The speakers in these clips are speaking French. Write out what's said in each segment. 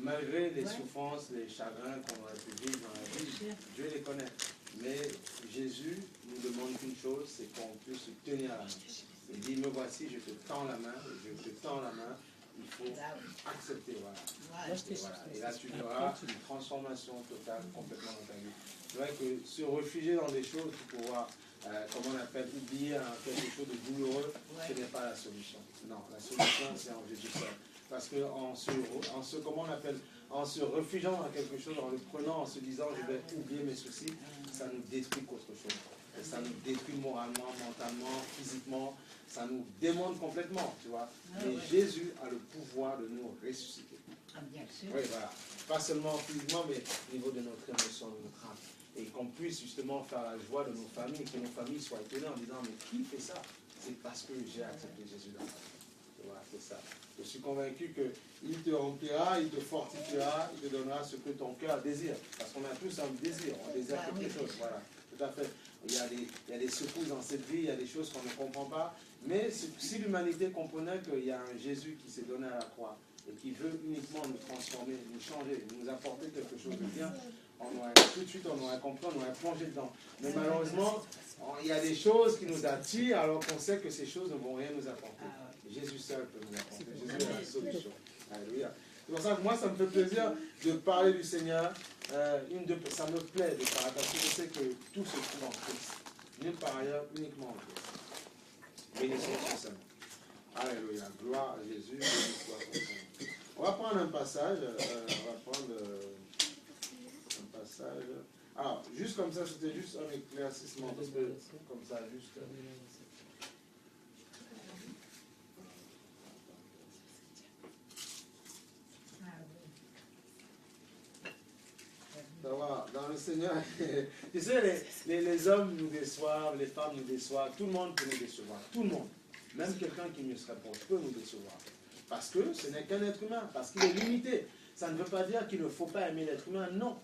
malgré les souffrances, les chagrins qu'on aurait pu vivre dans la vie, Dieu les connaît. Mais Jésus nous demande qu'une chose, c'est qu'on puisse se tenir à la main. Il dit, me voici, je te tends la main, je te tends la main, il faut accepter, voilà. Et là, tu verras une transformation totale, complètement dans ta vie. C'est vrai que se réfugier dans des choses pour pouvoir, comment on appelle, oublier quelque chose de douloureux, ce n'est pas la solution. Non, la solution, c'est en Jésus seul. Parce qu'en comment on appelle, en se réfugiant dans quelque chose, en le prenant, en se disant, je vais oublier mes soucis, ça nous détruit qu'autre chose. Et ça nous détruit moralement, mentalement, physiquement. Ça nous démonte complètement, tu vois. Mais Jésus a le pouvoir de nous ressusciter. Bien sûr. Oui, voilà. Pas seulement physiquement, mais au niveau de notre émotion, de notre âme. Et qu'on puisse justement faire la joie de nos familles, que nos familles soient étonnées en disant, mais qui fait ça? C'est parce que j'ai accepté Jésus dans ma vie. Voilà, c'est ça. Je suis convaincu qu'il te remplira, il te fortifiera, il te donnera ce que ton cœur désire. Parce qu'on a tous un désir, on désire quelque chose. Voilà, tout à fait. Il y a des secousses dans cette vie, il y a des choses qu'on ne comprend pas. Mais si l'humanité comprenait qu'il y a un Jésus qui s'est donné à la croix et qui veut uniquement nous transformer, nous changer, nous apporter quelque chose de bien, tout de suite on aurait compris, on aurait plongé dedans. Mais malheureusement, il y a des choses qui nous attirent alors qu'on sait que ces choses ne vont rien nous apporter. Jésus seul peut nous apporter. Jésus est la solution. Alléluia. C'est pour ça que moi, ça me fait plaisir de parler du Seigneur. Ça me plaît de parler parce que je sais que tout se trouve en Christ. Nulle part ailleurs, uniquement en Christ. Bénissons son Seigneur. Alléluia. Gloire à Jésus. Béni soit son Seigneur. On va prendre un passage. Un passage. Alors, juste comme ça, c'était juste un éclaircissement. Parce que, comme ça, juste. Dans le Seigneur, tu sais, les hommes nous déçoivent, les femmes nous déçoivent, tout le monde peut nous décevoir, tout le monde. Même quelqu'un qui nous serait proche peut nous décevoir. Parce que ce n'est qu'un être humain, parce qu'il est limité. Ça ne veut pas dire qu'il ne faut pas aimer l'être humain, non.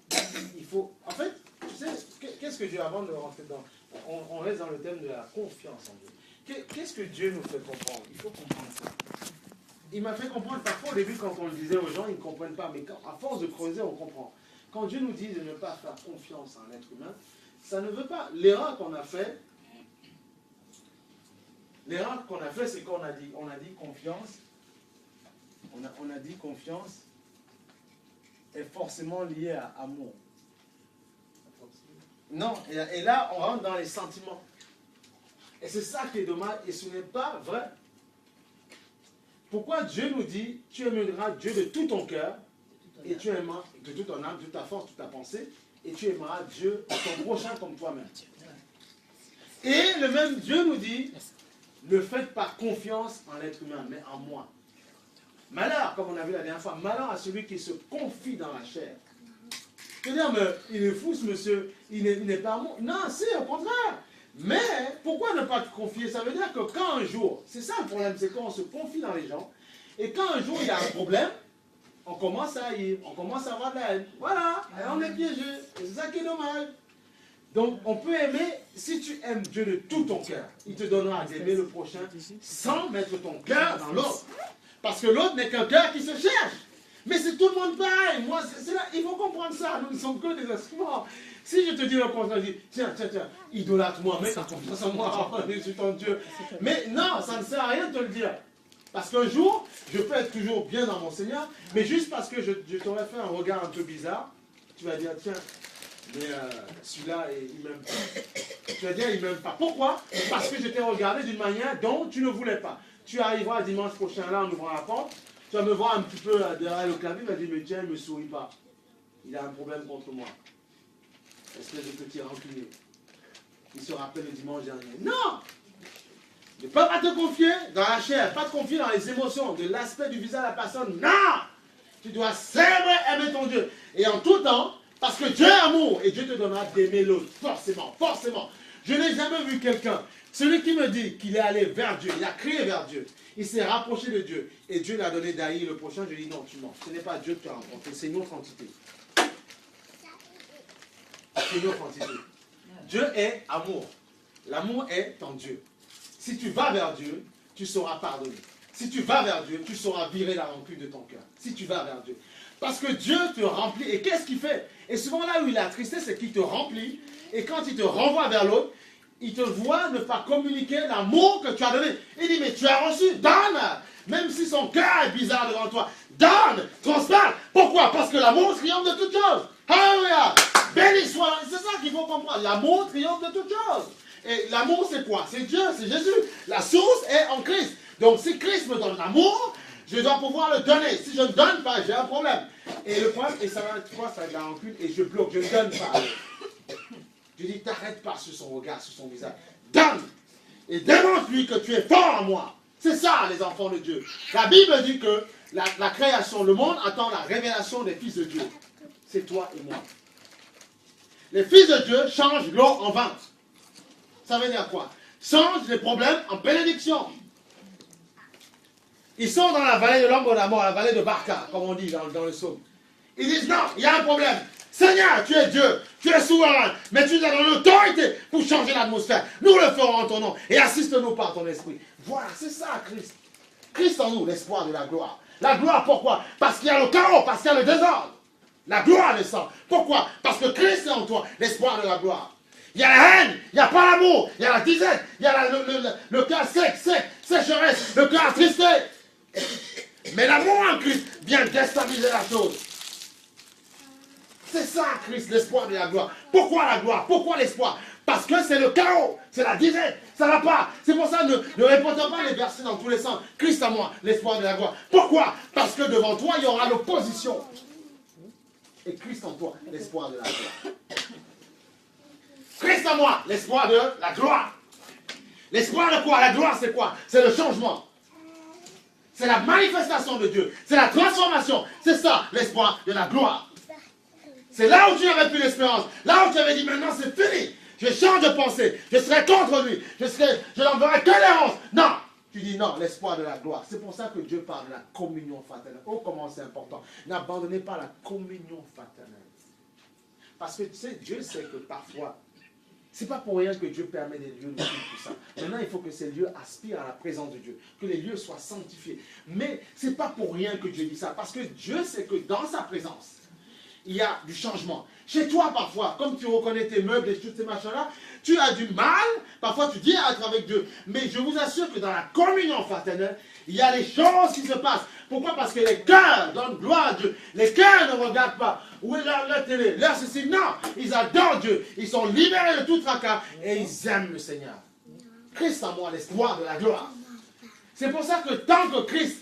Il faut, en fait, tu sais, qu'est-ce que Dieu, avant de rentrer dans, on reste dans le thème de la confiance en Dieu. Qu'est-ce que Dieu nous fait comprendre? Il faut comprendre ça. Il m'a fait comprendre, parfois au début quand on le disait aux gens, ils ne comprennent pas, mais à force de creuser, on comprend. Quand Dieu nous dit de ne pas faire confiance en l'être humain, ça ne veut pas... L'erreur qu'on a fait, c'est qu'on a dit confiance. On a dit confiance est forcément liée à amour. Non, et là, on rentre dans les sentiments. Et c'est ça qui est dommage, et ce n'est pas vrai. Pourquoi Dieu nous dit, tu aimeras Dieu de tout ton cœur, et tu aimeras de toute ton âme, de toute ta force, toute ta pensée, et tu aimeras Dieu, ton prochain comme toi-même. Et le même Dieu nous dit, ne faites pas confiance en l'être humain, mais en moi. Malheur, comme on a vu la dernière fois, malheur à celui qui se confie dans la chair. Je veux dire, mais il est fou ce monsieur, il n'est pas amour. Non, c'est au contraire. Mais pourquoi ne pas te confier? Ça veut dire que quand un jour, c'est ça le problème, c'est quand on se confie dans les gens, et quand un jour il y a un problème, on commence à haïr, on commence à avoir de la haine. Voilà, et on est piégé. Et c'est ça qui est dommage. Donc, on peut aimer, si tu aimes Dieu de tout ton cœur, il te donnera d'aimer le prochain sans mettre ton cœur dans l'autre. Parce que l'autre n'est qu'un cœur qui se cherche. Mais c'est tout le monde pareil. Moi, là, il faut comprendre ça. Nous ne sommes que des instruments. Si je te dis le contraire, je dis, tiens, idolâtre-moi, mets ta confiance en moi, je suis ton Dieu. Mais non, ça ne sert à rien de te le dire. Parce qu'un jour, je peux être toujours bien dans mon Seigneur, mais juste parce que je t'aurais fait un regard un peu bizarre, tu vas dire, tiens, mais celui-là, il m'aime pas. Tu vas dire, il m'aime pas. Pourquoi? Parce que je t'ai regardé d'une manière dont tu ne voulais pas. Tu arriveras dimanche prochain là, en ouvrant la porte, tu vas me voir un petit peu derrière le clavier, il va dire, mais tiens, il ne me sourit pas. Il a un problème contre moi. Espèce de petit rancunier. Il se rappelle le dimanche dernier. Non! Ne pas te confier dans la chair, pas te confier dans les émotions, de l'aspect du visage de la personne. Non! Tu dois aimer ton Dieu. Et en tout temps, parce que Dieu est amour, et Dieu te donnera d'aimer l'autre. Forcément, forcément. Je n'ai jamais vu quelqu'un, celui qui me dit qu'il est allé vers Dieu, il a crié vers Dieu, il s'est rapproché de Dieu, et Dieu l'a donné d'haïr le prochain, je lui dis non, tu mens. Ce n'est pas Dieu que tu as rencontré, c'est une autre entité. C'est une autre entité. Dieu est amour. L'amour est en Dieu. Si tu vas vers Dieu, tu seras pardonné. Si tu vas vers Dieu, tu sauras virer la rancune de ton cœur. Si tu vas vers Dieu. Parce que Dieu te remplit. Et qu'est-ce qu'il fait? Et souvent là où il est attristé, c'est qu'il te remplit. Et quand il te renvoie vers l'autre, il te voit ne pas communiquer l'amour que tu as donné. Il dit, mais tu as reçu, donne. Même si son cœur est bizarre devant toi. Donne, transparle. Pourquoi? Parce que l'amour triomphe de toutes choses. Alléluia. Béni soit. C'est ça qu'il faut comprendre. L'amour triomphe de toutes choses. Et l'amour, c'est quoi? C'est Dieu, c'est Jésus. La source est en Christ. Donc si Christ me donne l'amour, je dois pouvoir le donner. Si je ne donne pas, j'ai un problème. Et le problème, et ça va être quoi? Ça va être la rancune. Et je bloque, je ne donne pas. Je dis, t'arrêtes pas sur son regard, sur son visage. Donne. Et démontre-lui que tu es fort en moi. C'est ça, les enfants de Dieu. La Bible dit que la création, le monde attend la révélation des fils de Dieu. C'est toi et moi. Les fils de Dieu changent l'eau en vin. Ça veut dire quoi? Changent les problèmes en bénédiction. Ils sont dans la vallée de l'ombre de la mort, la vallée de Barca, comme on dit dans le psaume. Ils disent, non, il y a un problème. Seigneur, tu es Dieu, tu es souverain, mais tu nous as donné l'autorité pour changer l'atmosphère. Nous le ferons en ton nom et assiste-nous par ton esprit. Voilà, c'est ça, Christ. Christ en nous, l'espoir de la gloire. La gloire, pourquoi? Parce qu'il y a le chaos, parce qu'il y a le désordre. La gloire descend. Pourquoi? Parce que Christ est en toi, l'espoir de la gloire. Il y a la haine, il n'y a pas l'amour, il y a la disette, il y a le cœur sec, sécheresse, le cœur attristé. Mais l'amour en Christ vient déstabiliser la chose. C'est ça, Christ, l'espoir de la gloire. Pourquoi la gloire? Pourquoi l'espoir? Parce que c'est le chaos, c'est la disette, ça ne va pas. C'est pour ça, ne répétons pas les versets dans tous les sens. Christ à moi, l'espoir de la gloire. Pourquoi? Parce que devant toi, il y aura l'opposition. Et Christ en toi, l'espoir de la gloire. Christ à moi, l'espoir de la gloire. L'espoir de quoi? La gloire, c'est quoi? C'est le changement. C'est la manifestation de Dieu. C'est la transformation. C'est ça, l'espoir de la gloire. C'est là où tu n'avais plus l'espérance. Là où tu avais dit, maintenant c'est fini. Je change de pensée. Je serai contre lui. Je n'enverrai que l'errance. Non. Tu dis non, l'espoir de la gloire. C'est pour ça que Dieu parle de la communion fraternelle. Oh, comment c'est important. N'abandonnez pas la communion fraternelle. Parce que tu sais, Dieu sait que parfois, c'est pas pour rien que Dieu permet des lieux de culte, tout ça. Maintenant, il faut que ces lieux aspirent à la présence de Dieu. Que les lieux soient sanctifiés. Mais c'est pas pour rien que Dieu dit ça. Parce que Dieu sait que dans sa présence, il y a du changement. Chez toi, parfois, comme tu reconnais tes meubles et tous ces machins-là, tu as du mal. Parfois, tu dis être avec Dieu. Mais je vous assure que dans la communion fraternelle, il y a des choses qui se passent. Pourquoi? Parce que les cœurs donnent gloire à Dieu. Les cœurs ne regardent pas où est leur télé, leur ceci. Non, ils adorent Dieu. Ils sont libérés de tout tracas et ils aiment le Seigneur. Christ en moi, l'espoir de la gloire. C'est pour ça que tant que Christ,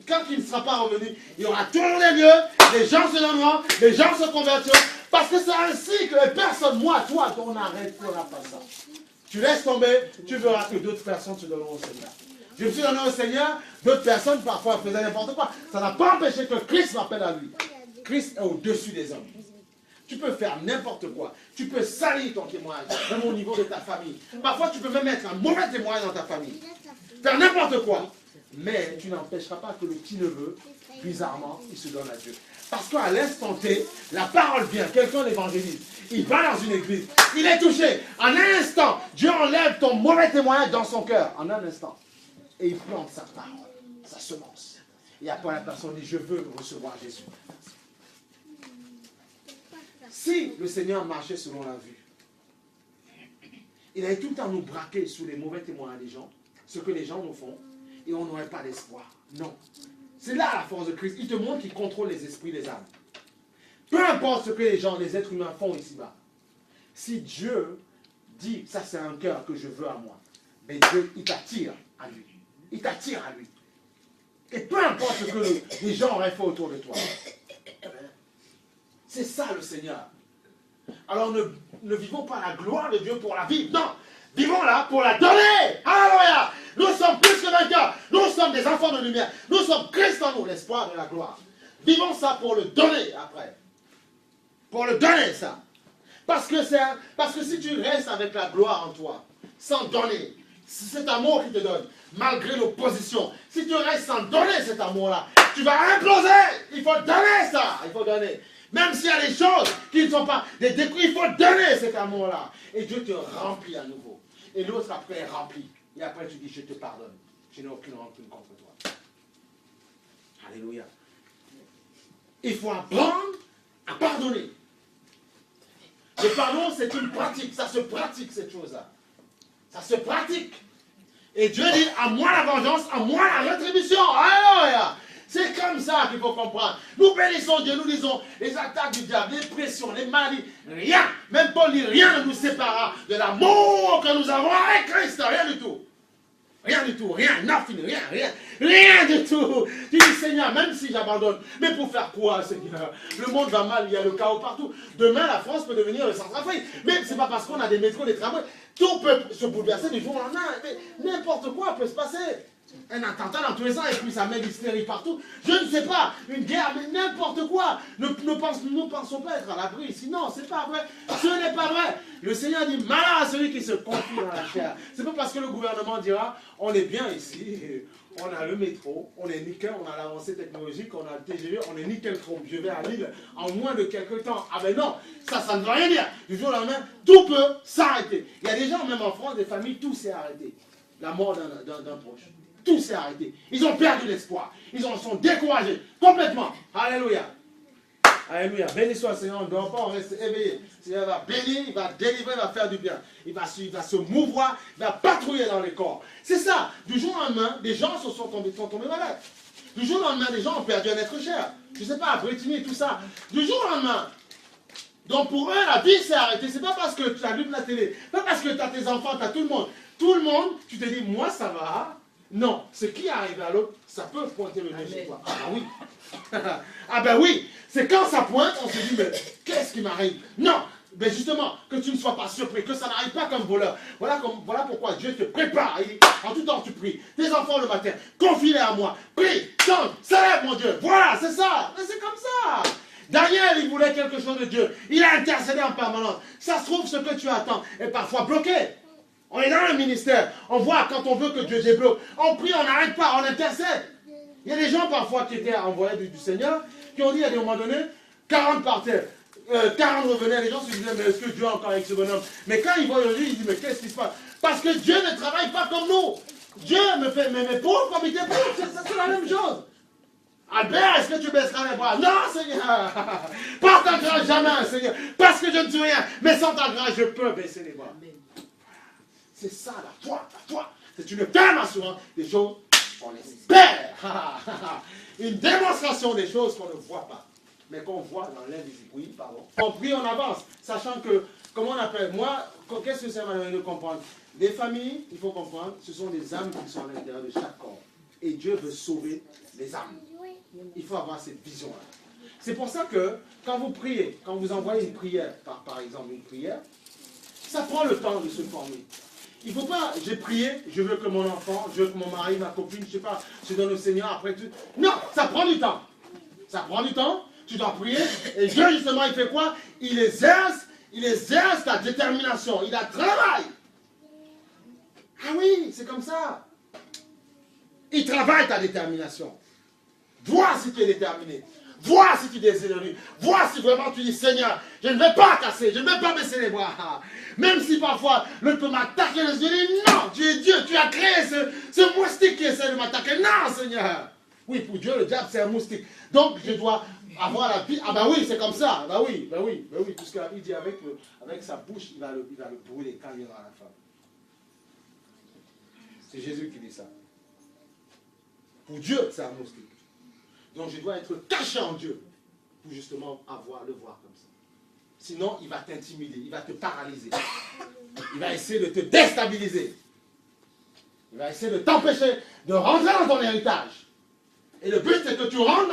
quand il ne sera pas revenu, il y aura toujours des lieux, les gens se donneront, les gens se convertiront. Parce que c'est ainsi que les personnes, moi, toi, on n'arrêtera pas ça. Tu laisses tomber, tu verras que d'autres personnes se donneront au Seigneur. Je me suis donné au Seigneur, d'autres personnes parfois faisaient n'importe quoi. Ça n'a pas empêché que Christ m'appelle à lui. Christ est au-dessus des hommes. Tu peux faire n'importe quoi. Tu peux salir ton témoignage, même au niveau de ta famille. Parfois, tu peux même être un mauvais témoin dans ta famille. Faire n'importe quoi. Mais tu n'empêcheras pas que le petit-neveu, bizarrement, il se donne à Dieu. Parce qu'à l'instant T, la parole vient, quelqu'un l'évangélise. Il va dans une église, il est touché. En un instant, Dieu enlève ton mauvais témoignage dans son cœur. En un instant. Et il plante sa parole, sa semence. Et après la personne dit, je veux recevoir Jésus. Si le Seigneur marchait selon la vue, il allait tout le temps nous braquer sous les mauvais témoignages des gens, ce que les gens nous font, et on n'aurait pas d'espoir. Non. C'est là la force de Christ. Il te montre qu'il contrôle les esprits, les âmes. Peu importe ce que les gens, les êtres humains font ici-bas. Si Dieu dit, ça c'est un cœur que je veux à moi, mais Dieu, il t'attire à lui. Il t'attire à lui. Et peu importe ce que les gens auraient fait autour de toi. C'est ça le Seigneur. Alors ne vivons pas la gloire de Dieu pour la vivre. Non. Vivons-la pour la donner. Alléluia. Nous sommes plus que vainqueurs. Nous sommes des enfants de lumière. Nous sommes Christ en nous, l'espoir de la gloire. Vivons ça pour le donner après. Pour le donner ça. Parce que si tu restes avec la gloire en toi, sans donner, c'est cet amour qui te donne, malgré l'opposition. Si tu restes sans donner cet amour-là, tu vas imploser. Il faut donner ça. Il faut donner. Même s'il y a des choses qui ne sont pas des découvertes, il faut donner cet amour-là. Et Dieu te remplit à nouveau. Et l'autre après est rempli. Et après tu dis, je te pardonne. Je n'ai aucune rancune contre toi. Alléluia. Il faut apprendre à pardonner. Le pardon, c'est une pratique. Ça se pratique, cette chose-là. Ça se pratique. Et Dieu dit, à moi la vengeance, à moi la rétribution. Alléluia. C'est comme ça qu'il faut comprendre. Nous bénissons Dieu, nous disons, les attaques du diable, les pressions, les maladies, rien. Même Paul dit, rien ne nous séparera de l'amour que nous avons avec Christ. Rien du tout. Rien du tout, rien, nothing, rien du tout. Tu dis, Seigneur, même si j'abandonne, mais pour faire quoi, Seigneur? Le monde va mal, il y a le chaos partout. Demain, la France peut devenir le Centrafrique. Mais ce n'est pas parce qu'on a des métros, des tramways. Tout peut se bouleverser du jour au lendemain. Mais n'importe quoi peut se passer. Un attentat dans tous les sens et puis ça met l'hystérie partout. Je ne sais pas, une guerre, mais n'importe quoi. Ne pensons pas être à l'abri. Sinon, c'est pas vrai. Ce n'est pas vrai. Le Seigneur dit, malheur à celui qui se confie dans la chair. C'est pas parce que le gouvernement dira, on est bien ici, on a le métro, on est nickel, on a l'avancée technologique, on a le TGV, on est nickel chrome. Je vais à Lille en moins de quelques temps. Ah ben non, ça ne veut rien dire. Du jour au lendemain, tout peut s'arrêter. Il y a des gens, même en France, des familles, tout s'est arrêté. La mort d'un proche. Tout s'est arrêté. Ils ont perdu l'espoir. Ils en sont découragés. Complètement. Alléluia. Alléluia. Béni soit le Seigneur. On ne dort pas, on reste éveillé. Le Seigneur va bénir, il va délivrer, il va faire du bien. Il va se mouvoir, il va patrouiller dans les corps. C'est ça. Du jour au lendemain, des gens sont tombés malades. Du jour au lendemain, des gens ont perdu un être cher. Je ne sais pas, Brittany, tout ça. Du jour au lendemain. Donc pour eux, la vie s'est arrêtée. Ce n'est pas parce que tu allumes la télé. Pas parce que tu as tes enfants, tu as tout le monde. Tout le monde, tu te dis, moi ça va. Non, ce qui arrive à l'autre, ça peut pointer le nez chez toi. Ah ben oui. Ah ben oui. C'est quand ça pointe, on se dit, mais qu'est-ce qui m'arrive? Non. Mais justement, que tu ne sois pas surpris, que ça n'arrive pas comme voleur. Voilà pourquoi Dieu te prépare. En tout temps, tu pries. Tes enfants le matin, confie-les à moi. Prie, chante, célèbre mon Dieu. Voilà, c'est ça. Mais c'est comme ça. Daniel, il voulait quelque chose de Dieu. Il a intercédé en permanence. Ça se trouve, ce que tu attends est parfois bloqué. On est dans le ministère. On voit quand on veut que Dieu débloque. On prie, on n'arrête pas, on intercède. Il y a des gens parfois qui étaient envoyés du Seigneur, qui ont dit à un moment donné, 40 par terre. 40 revenaient, les gens se disaient, mais est-ce que Dieu est encore avec ce bonhomme? Mais quand ils voient Dieu, ils disent, mais qu'est-ce qui se passe? Parce que Dieu ne travaille pas comme nous. Dieu me fait, mais mes pauvres comme il était pauvre, c'est la même chose. Albert, est-ce que tu baisseras les bras? Non, Seigneur. Par ta grâce, jamais, Seigneur. Parce que je ne suis rien. Mais sans ta grâce, je peux baisser les bras. C'est ça la foi. La foi, c'est une ferme assurance des choses qu'on espère. Une démonstration des choses qu'on ne voit pas, mais qu'on voit dans l'invisible. Oui, pardon. On prie, on avance, sachant que, comment on appelle, moi, qu'est-ce que ça m'a donné de comprendre? Les familles, il faut comprendre, ce sont des âmes qui sont à l'intérieur de chaque corps. Et Dieu veut sauver les âmes. Il faut avoir cette vision-là. C'est pour ça que, quand vous priez, quand vous envoyez une prière, par exemple une prière, ça prend le temps de se former. Il ne faut pas, j'ai prié, je veux que mon enfant, je veux que mon mari, ma copine, je ne sais pas, se donne au Seigneur après tout. Non, ça prend du temps. Ça prend du temps, tu dois prier. Et Dieu, justement, il fait quoi? Il exerce ta détermination. Il la travaille. Ah oui, c'est comme ça. Il travaille ta détermination. Vois si tu es déterminé. Vois si tu désires lui. Vois si vraiment tu dis, Seigneur, je ne vais pas casser, je ne vais pas baisser les bras. Même si parfois l'autre peut m'attaquer, je dis, non, tu es Dieu, tu as créé ce moustique qui essaie de m'attaquer. Non, Seigneur. Oui, pour Dieu, le diable, c'est un moustique. Donc, je dois avoir la vie. Ah ben oui, c'est comme ça. Ben oui. Puisque la Bible dit avec sa bouche, il va le brûler quand il aura la femme. C'est Jésus qui dit ça. Pour Dieu, c'est un moustique. Donc je dois être caché en Dieu pour justement le voir comme ça. Sinon, il va t'intimider, il va te paralyser. Il va essayer de te déstabiliser. Il va essayer de t'empêcher de rentrer dans ton héritage. Et le but, c'est que tu rentres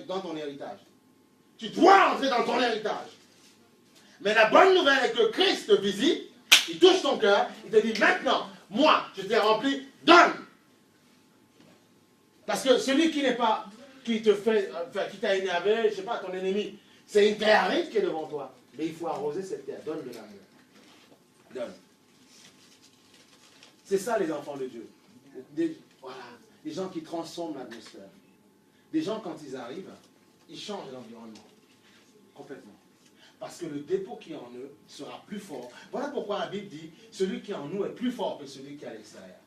dans ton héritage. Tu dois rentrer dans ton héritage. Mais la bonne nouvelle est que Christ te visite, il touche ton cœur, il te dit maintenant, moi, je t'ai rempli, donne. Parce que celui qui n'est pas, qui t'a énervé, je ne sais pas, ton ennemi, c'est une terre aride qui est devant toi. Mais il faut arroser cette terre, donne de l'amour. Donne. C'est ça les enfants de Dieu. Voilà, des gens qui transforment l'atmosphère. Des gens, quand ils arrivent, ils changent l'environnement. Complètement. Parce que le dépôt qui est en eux sera plus fort. Voilà pourquoi la Bible dit, celui qui est en nous est plus fort que celui qui est à l'extérieur.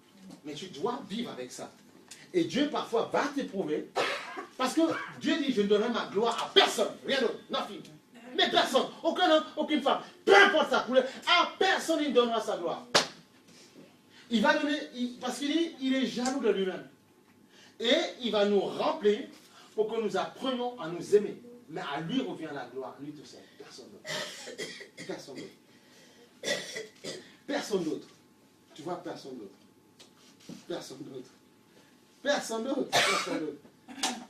Mais tu dois vivre avec ça. Et Dieu parfois va t'éprouver Parce que Dieu dit, je ne donnerai ma gloire à personne, rien d'autre, nothing. Mais personne, aucun homme, aucune femme, peu importe sa couleur, à personne il donnera sa gloire. Il va donner, parce qu'il dit, il est jaloux de lui-même. Et il va nous remplir pour que nous apprenions à nous aimer. Mais à lui revient la gloire, lui tout seul, personne d'autre. Personne d'autre. Personne d'autre. Tu vois, personne d'autre. Personne d'autre. Personne d'autre. Personne d'autre.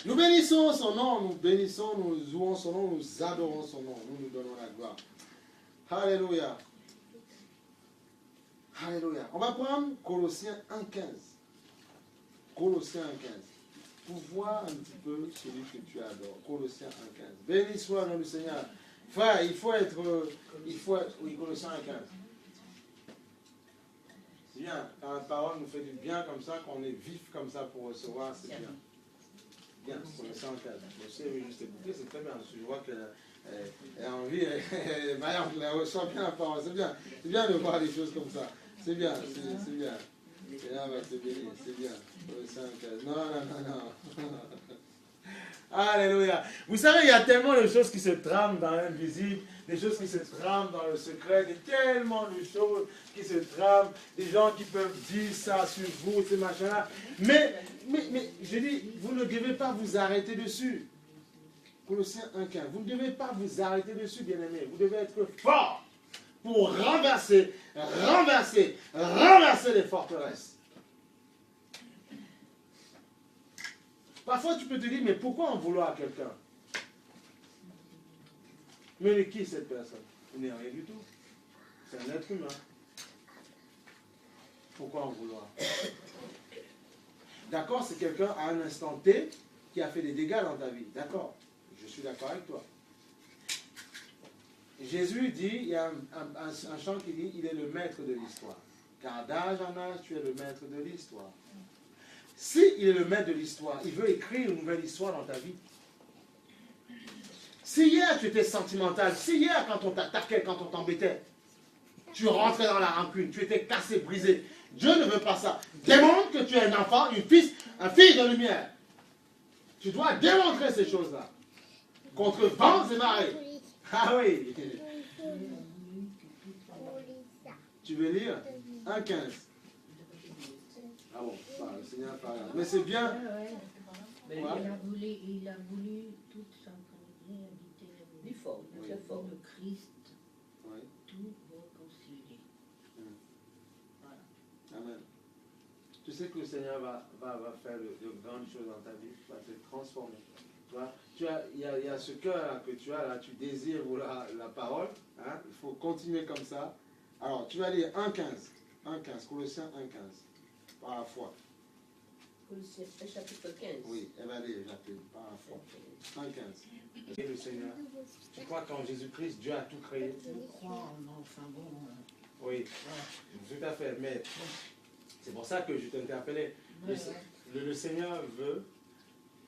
Nous bénissons son nom, nous bénissons, nous louons son nom, nous adorons son nom, nous nous donnons la gloire. Alléluia. Alléluia. On va prendre Colossiens 1,15. Colossiens 1,15. Pour voir un petit peu celui que tu adores. Colossiens 1,15. Béni soit le nom du Seigneur. Frère, il faut être. Oui, Colossiens 1,15. C'est bien. Quand la parole nous fait du bien comme ça, qu'on est vif comme ça pour recevoir, c'est bien. Bien, Colossiens 1,15. Je sais, oui, juste écouter, c'est très bien. Je vois qu'elle a envie, elle ressent bien la parole. C'est bien. C'est bien de voir des choses comme ça. C'est bien, c'est bien. Et là, on va te bénir, c'est bien. Non. Alléluia. Vous savez, il y a tellement de choses qui se trament dans l'invisible, des choses qui se trament dans le secret, tellement de choses qui se trament, des gens qui peuvent dire ça sur vous, ces machins-là. Mais, je dis, vous ne devez pas vous arrêter dessus. Colossiens 1,15. Vous ne devez pas vous arrêter dessus, bien-aimés. Vous devez être fort pour renverser les forteresses. Parfois, tu peux te dire, mais pourquoi en vouloir à quelqu'un? Mais qui est cette personne? Il n'est rien du tout. C'est un être humain. Pourquoi en vouloir? D'accord, c'est quelqu'un à un instant T qui a fait des dégâts dans ta vie. D'accord, je suis d'accord avec toi. Jésus dit, il y a un chant qui dit, il est le maître de l'histoire. Car d'âge en âge, tu es le maître de l'histoire. Si il est le maître de l'histoire, il veut écrire une nouvelle histoire dans ta vie. Si hier tu étais sentimental, si hier quand on t'attaquait, quand on t'embêtait, tu rentrais dans la rancune, tu étais cassé, brisé, Dieu ne veut pas ça. Démontre que tu es un enfant, un fils de lumière. Tu dois démontrer ces choses-là. Contre vents et marées. Ah oui. Tu veux lire 1,15. Ah bon, le Seigneur parle. Mais c'est bien. Mais il a voulu toute sa famille habiter très fort de Christ, tout réconcilier. Voilà. Amen. Tu sais que le Seigneur va faire de grandes choses dans ta vie, va te transformer. Il y a ce cœur que tu as là, tu désires la parole. Hein? Il faut continuer comme ça. Alors, tu vas lire 1,15. Colossiens 1,15. Par la foi. Colossiens chapitre 15. Oui, elle va lire, j'appelle, par la foi. 1,15. Et le Seigneur, tu crois qu'en Jésus-Christ, Dieu a tout créé? Je crois, enfin bon. Oui, tout à fait. Mais c'est pour ça que je t'interpellais. Le Seigneur veut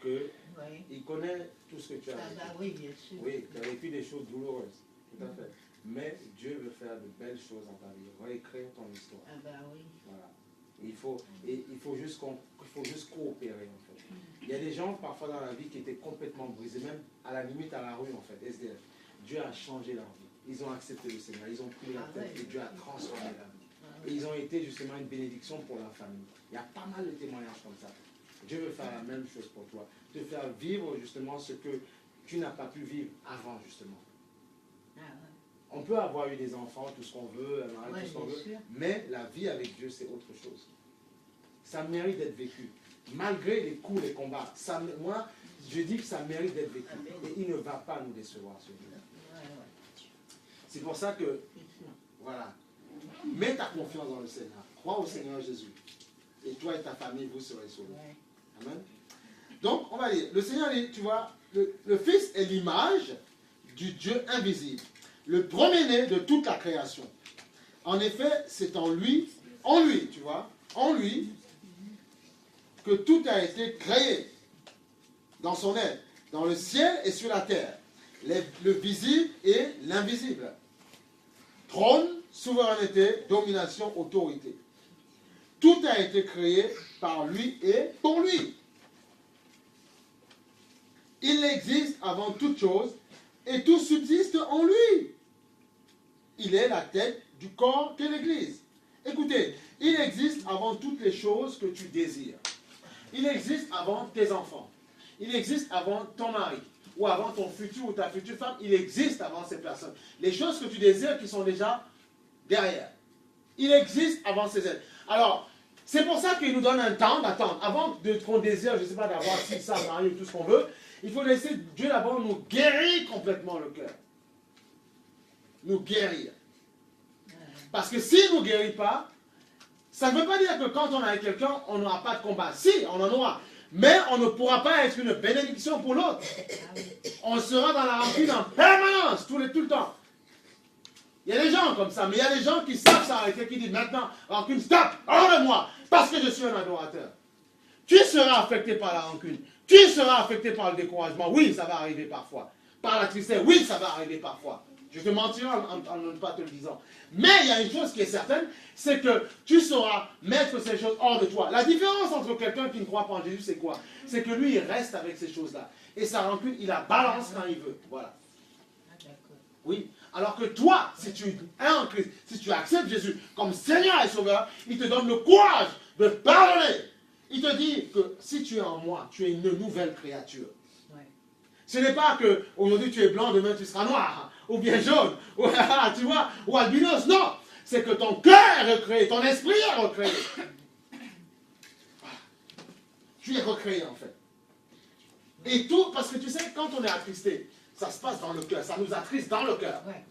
qu'il connaît tout ce que tu as vécu. Ah bah oui, bien sûr. Oui, tu as vécu des choses douloureuses. Tout à fait. Mais Dieu veut faire de belles choses dans ta vie. Il va écrire ton histoire. Ah bah oui. Voilà. Il faut juste coopérer en fait. Il y a des gens parfois dans la vie qui étaient complètement brisés, même à la limite à la rue en fait, SDF. Dieu a changé leur vie. Ils ont accepté le Seigneur, ils ont pris la tête et Dieu a transformé leur vie. Et ils ont été justement une bénédiction pour leur famille. Il y a pas mal de témoignages comme ça. Dieu veut faire la même chose pour toi. Te faire vivre justement ce que tu n'as pas pu vivre avant justement. On peut avoir eu des enfants, tout ce qu'on veut, tout ce qu'on veut, mais la vie avec Dieu, c'est autre chose. Ça mérite d'être vécu. Malgré les coups, les combats, moi, je dis que ça mérite d'être vécu. Et il ne va pas nous décevoir, celui-là. C'est pour ça que, voilà, mets ta confiance dans le Seigneur. Crois au Seigneur Jésus. Et toi et ta famille, vous serez sauvés. Amen. Donc, on va lire. Le Seigneur dit, tu vois, le Fils est l'image du Dieu invisible. Le premier-né de toute la création. En effet, c'est en lui, tu vois, en lui, que tout a été créé dans son aide, dans le ciel et sur la terre, le visible et l'invisible. Trône, souveraineté, domination, autorité. Tout a été créé par lui et pour lui. Il existe avant toute chose et tout subsiste en lui. Il est la tête du corps qu'est l'Église. Écoutez, il existe avant toutes les choses que tu désires. Il existe avant tes enfants. Il existe avant ton mari. Ou avant ton futur ou ta future femme. Il existe avant ces personnes. Les choses que tu désires qui sont déjà derrière. Il existe avant ces êtres. Alors, c'est pour ça qu'il nous donne un temps d'attendre. Avant qu'on désire, je ne sais pas, d'avoir si ça, mari ou tout ce qu'on veut, il faut laisser Dieu d'abord nous guérir complètement le cœur. Nous guérir. Parce que s'il ne nous guérit pas, ça ne veut pas dire que quand on est avec quelqu'un, on n'aura pas de combat. Si, on en aura. Mais on ne pourra pas être une bénédiction pour l'autre. On sera dans la rancune en permanence, tout le temps. Il y a des gens comme ça, mais il y a des gens qui savent s'arrêter, qui disent maintenant, rancune, stop, hors de moi, parce que je suis un adorateur. Tu seras affecté par la rancune. Tu seras affecté par le découragement. Oui, ça va arriver parfois. Par la tristesse, oui, ça va arriver parfois. Je te mentirai en ne pas te le disant. Mais il y a une chose qui est certaine, c'est que tu sauras mettre ces choses hors de toi. La différence entre quelqu'un qui ne croit pas en Jésus, c'est quoi? C'est que lui, il reste avec ces choses-là. Et sa rancune, il la balance quand il veut. Voilà. Oui. Alors que toi, si tu es en Christ, si tu acceptes Jésus comme Seigneur et Sauveur, il te donne le courage de pardonner. Il te dit que si tu es en moi, tu es une nouvelle créature. Ouais. Ce n'est pas que aujourd'hui tu es blanc, demain tu seras noir, ou bien jaune, ou, tu vois, ou albinos. Non, c'est que ton cœur est recréé, ton esprit est recréé. Tu es recréé en fait. Et tout, parce que tu sais, quand on est attristé, ça se passe dans le cœur, ça nous attriste dans le cœur. Ouais.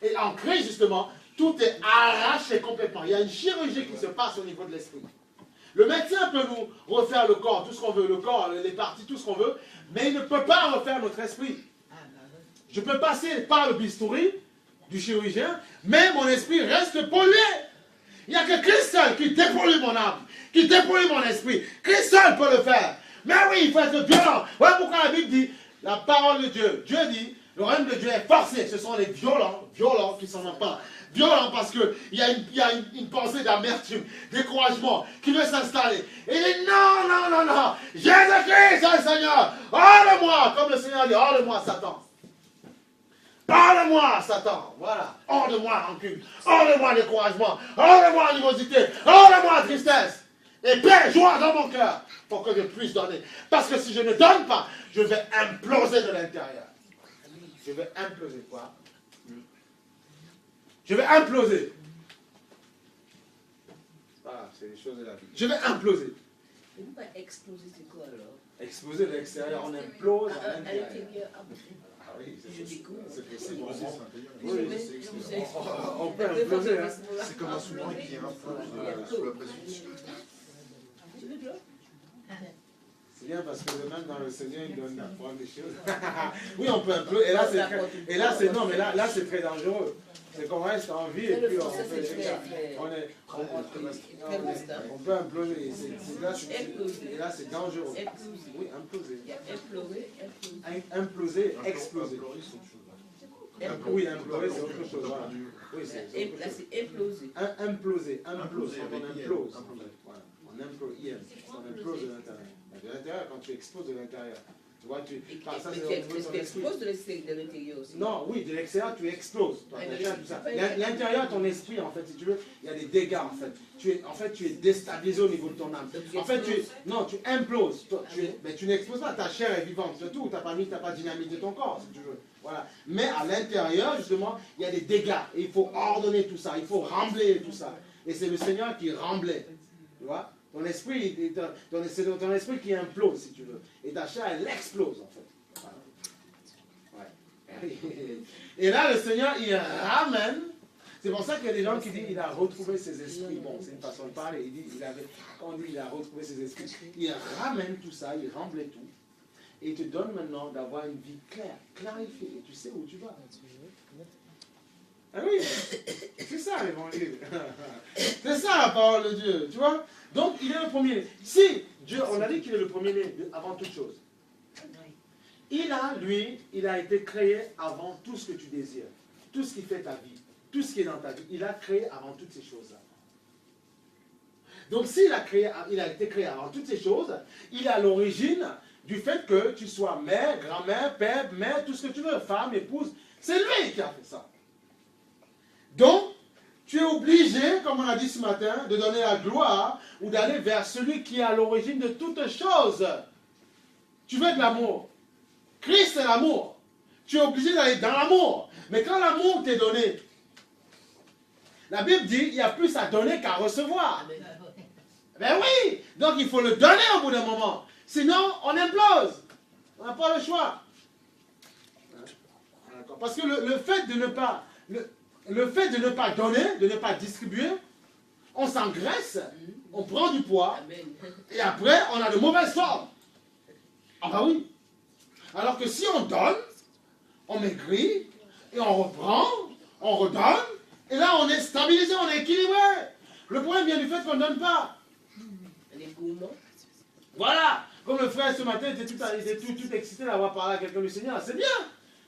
Et en Christ, justement, tout est arraché complètement. Il y a une chirurgie qui se passe au niveau de l'esprit. Le médecin peut nous refaire le corps, tout ce qu'on veut, le corps, les parties, tout ce qu'on veut, mais il ne peut pas refaire notre esprit. Je peux passer par le bistouri du chirurgien, mais mon esprit reste pollué. Il n'y a que Christ seul qui dépollue mon âme, qui dépollue mon esprit. Christ seul peut le faire. Mais oui, il faut être violent. Voilà pourquoi la Bible dit, la parole de Dieu, Dieu dit, le règne de Dieu est forcé. Ce sont les violents qui s'en emparent. Violents parce qu'il y a une pensée d'amertume, découragement qui veut s'installer. Et il dit non, Jésus-Christ est le Seigneur. Hors de moi, comme le Seigneur dit, hors de moi, Satan. Hors de moi, Satan. Voilà. Hors de moi, rancune. Hors de moi, découragement. Hors de moi, animosité. Hors de moi, tristesse. Et paix, joie dans mon cœur pour que je puisse donner. Parce que si je ne donne pas, je vais imploser de l'intérieur. Je vais imploser quoi? Je vais imploser. Voilà, c'est les choses de la vie. Je vais imploser. Et pourquoi exploser, c'est quoi alors? Exploser de l'extérieur, on implose à l'intérieur. Ah oui, c'est possible. Oui, on peut imploser. Hein. C'est comme un souverain qui impose sous la pression. C'est bien parce que même dans le Seigneur, il donne d'apprendre des choses. Oui, on peut imploser. Et là, c'est non, mais là, c'est très dangereux. C'est qu'on reste en vie et puis on fait des dégâts. On peut imploser. Et là, c'est dangereux. Oui, imploser. Imploser, exploser. Oui, imploser, c'est autre chose. Voilà. Oui, c'est imploser. Imploser, on implose. Voilà. On implose de l'intérieur. De l'intérieur, quand tu exploses de l'intérieur. Tu vois, tu exposes de l'intérieur aussi. Non, oui, de l'extérieur, tu exploses. L'intérieur, ton esprit, en fait, si tu veux, il y a des dégâts, en fait. Tu es déstabilisé au niveau de ton âme. En fait, tu imploses. Mais tu n'exploses pas, ta chair est vivante, surtout, tu n'as pas dynamité ton corps, si tu veux. Voilà. Mais à l'intérieur, justement, il y a des dégâts. Et il faut ordonner tout ça, il faut remblayer tout ça. Et c'est le Seigneur qui remblait. Tu vois? Ton esprit, c'est ton esprit qui implose, si tu veux. Et ta chair, elle explose, en fait. Voilà. Ouais. Et là, le Seigneur, il ramène. C'est pour ça qu'il y a des gens qui disent qu'il a retrouvé ses esprits. Bon, c'est une façon de parler. Il dit, quand on dit qu'il a retrouvé ses esprits, il ramène tout ça, il remblait tout. Et il te donne maintenant d'avoir une vie claire, clarifiée. Et tu sais où tu vas. Ah oui, c'est ça l'évangile. C'est ça la parole de Dieu, tu vois. Donc il est le premier. Si Dieu, on a dit qu'il est le premier-né avant toute chose. Il a été créé avant tout ce que tu désires, tout ce qui fait ta vie, tout ce qui est dans ta vie. Il a créé avant toutes ces choses-là. Donc s'il a été créé avant toutes ces choses, il est à l'origine du fait que tu sois mère, grand-mère, père, mère, tout ce que tu veux, femme, épouse. C'est lui qui a fait ça. Donc, tu es obligé, comme on a dit ce matin, de donner la gloire ou d'aller vers celui qui est à l'origine de toutes choses. Tu veux de l'amour. Christ est l'amour. Tu es obligé d'aller dans l'amour. Mais quand l'amour t'est donné, la Bible dit il y a plus à donner qu'à recevoir. Ben oui, donc il faut le donner au bout d'un moment. Sinon, on implose. On n'a pas le choix. Parce que le fait de ne pas... Le fait de ne pas donner, de ne pas distribuer, on s'engraisse, on prend du poids, et après, on a de mauvaises formes. Ah bah oui. Alors que si on donne, on maigrit, et on reprend, on redonne, et là, on est stabilisé, on est équilibré. Le problème vient du fait qu'on ne donne pas. Voilà. Comme le frère ce matin était tout excité d'avoir parlé à quelqu'un du Seigneur. C'est bien.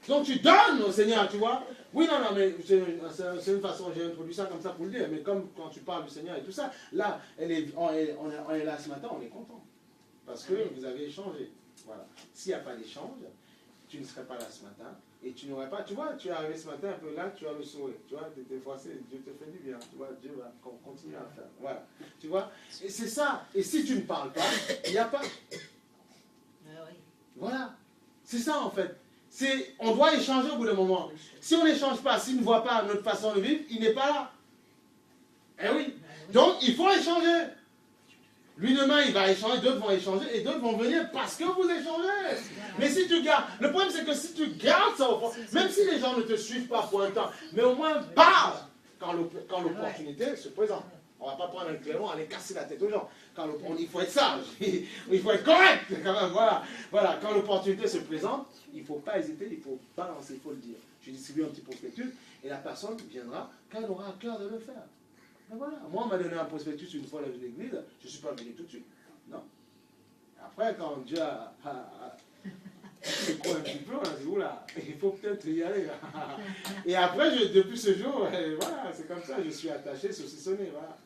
Donc tu donnes au Seigneur, tu vois. Oui, non, mais c'est une façon, j'ai introduit ça comme ça pour le dire, mais comme quand tu parles du Seigneur et tout ça, là, on est là ce matin, on est content. Parce que vous avez échangé. Voilà. S'il n'y a pas d'échange, tu ne serais pas là ce matin, et tu n'aurais pas, tu vois, tu es arrivé ce matin un peu là, tu as le sourire, tu vois, tu es forcé, Dieu te fait du bien, tu vois, Dieu va continuer à faire. Voilà. Tu vois, et c'est ça. Et si tu ne parles pas, il n'y a pas. Voilà. C'est ça en fait. On doit échanger au bout d'un moment. Si on n'échange pas, s'il ne voit pas notre façon de vivre, il n'est pas là. Eh oui. Donc, il faut échanger. Lui demain, il va échanger, d'autres vont échanger, et d'autres vont venir parce que vous échangez. Mais si tu gardes, le problème c'est que si tu gardes ça au fond, même si les gens ne te suivent pas pour un temps, mais au moins parle quand l'opportunité se présente. On ne va pas prendre un clairon, aller casser la tête aux gens. Il faut être sage, il faut être correct. Quand même, voilà. Quand l'opportunité se présente, il ne faut pas hésiter, il faut balancer, il faut le dire. Je distribue un petit prospectus et la personne viendra quand elle aura à cœur de le faire. Et voilà. Moi, on m'a donné un prospectus une fois dans une église, je ne suis pas venu tout de suite. Non. Après, quand Dieu je crois un petit peu, on a dit, oula, il faut peut-être y aller. Et après, depuis ce jour, voilà, c'est comme ça, je suis attaché, saucissonné, voilà.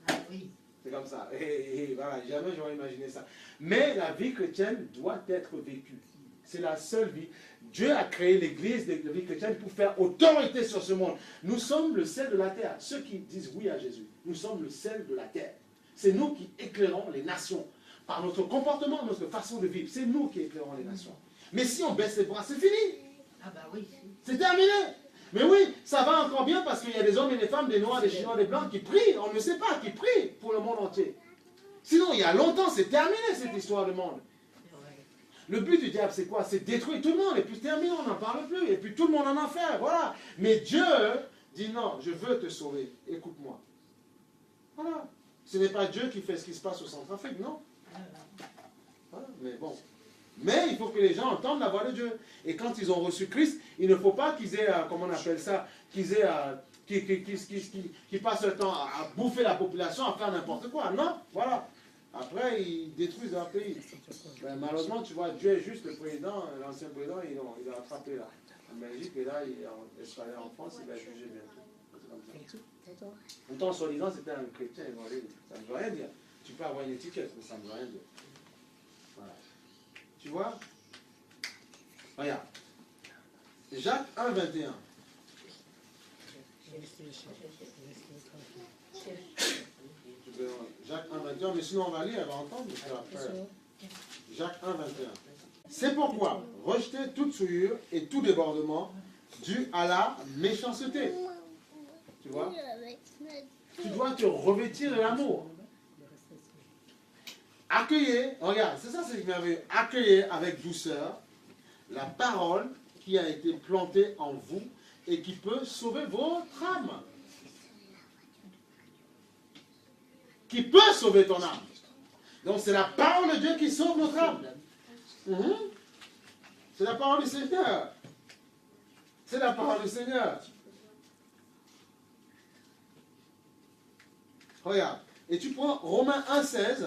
C'est comme ça. Et voilà, jamais j'aurais imaginé ça. Mais la vie chrétienne doit être vécue. C'est la seule vie. Dieu a créé l'église de la vie chrétienne pour faire autorité sur ce monde. Nous sommes le sel de la terre. Ceux qui disent oui à Jésus, nous sommes le sel de la terre. C'est nous qui éclairons les nations. Par notre comportement, notre façon de vivre, c'est nous qui éclairons les nations. Mais si on baisse les bras, c'est fini. Ah bah oui. C'est terminé. Mais oui, ça va encore bien parce qu'il y a des hommes et des femmes, des noirs, des chinois, des blancs qui prient. On ne sait pas, qui prient pour le monde entier. Sinon, il y a longtemps, c'est terminé cette histoire de monde. Le but du diable, c'est quoi? C'est détruire tout le monde. Et puis terminé, on n'en parle plus. Et puis tout le monde en a fait. Voilà. Mais Dieu dit non, je veux te sauver. Écoute-moi. Voilà. Ce n'est pas Dieu qui fait ce qui se passe au Centrafrique, non? Voilà. Mais bon. Mais il faut que les gens entendent la voix de Dieu. Et quand ils ont reçu Christ, il ne faut pas qu'ils aient, comment on appelle ça, qu'ils passent le temps à bouffer la population, à faire n'importe quoi. Non, voilà. Après, ils détruisent leur pays. Ben, malheureusement, tu vois, Dieu est juste le président, l'ancien président, il a attrapé là. En Belgique, et là, il est escalé en France, il va juger bientôt. Pourtant, soi-disant, c'était un chrétien. Ça ne veut rien dire. Tu peux avoir une étiquette, mais ça ne veut rien dire. Voilà. Tu vois? Regarde. Jacques 1, 21. Jacques 1, 21, mais sinon on va lire, elle va entendre. Jacques 1, 21. C'est pourquoi rejetez toute souillure et tout débordement dû à la méchanceté. Tu vois? Tu dois te revêtir de l'amour. Accueillez, regarde, c'est ça, c'est merveilleux. Accueillez avec douceur la parole qui a été plantée en vous et qui peut sauver votre âme. Qui peut sauver ton âme. Donc c'est la parole de Dieu qui sauve notre âme. C'est la parole du Seigneur. C'est la parole du Seigneur. Regarde. Et tu prends Romains 1,16.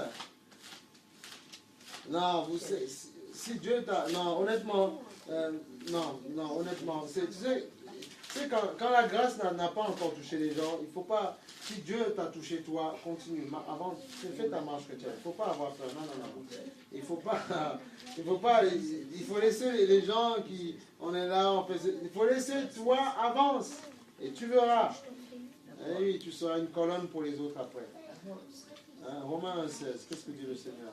Non, vous savez, si Dieu t'a... Non, honnêtement, honnêtement, tu sais, Tu sais, quand la grâce n'a pas encore touché les gens, il ne faut pas, si Dieu t'a touché toi, continue. Avant, fais ta marche chrétienne. Il ne faut pas avoir peur. Non. Il faut laisser les gens qui, on est là, il faut laisser toi, avance. Et tu verras. Et oui, tu seras une colonne pour les autres après. Hein, Romains 1,16, qu'est-ce que dit le Seigneur?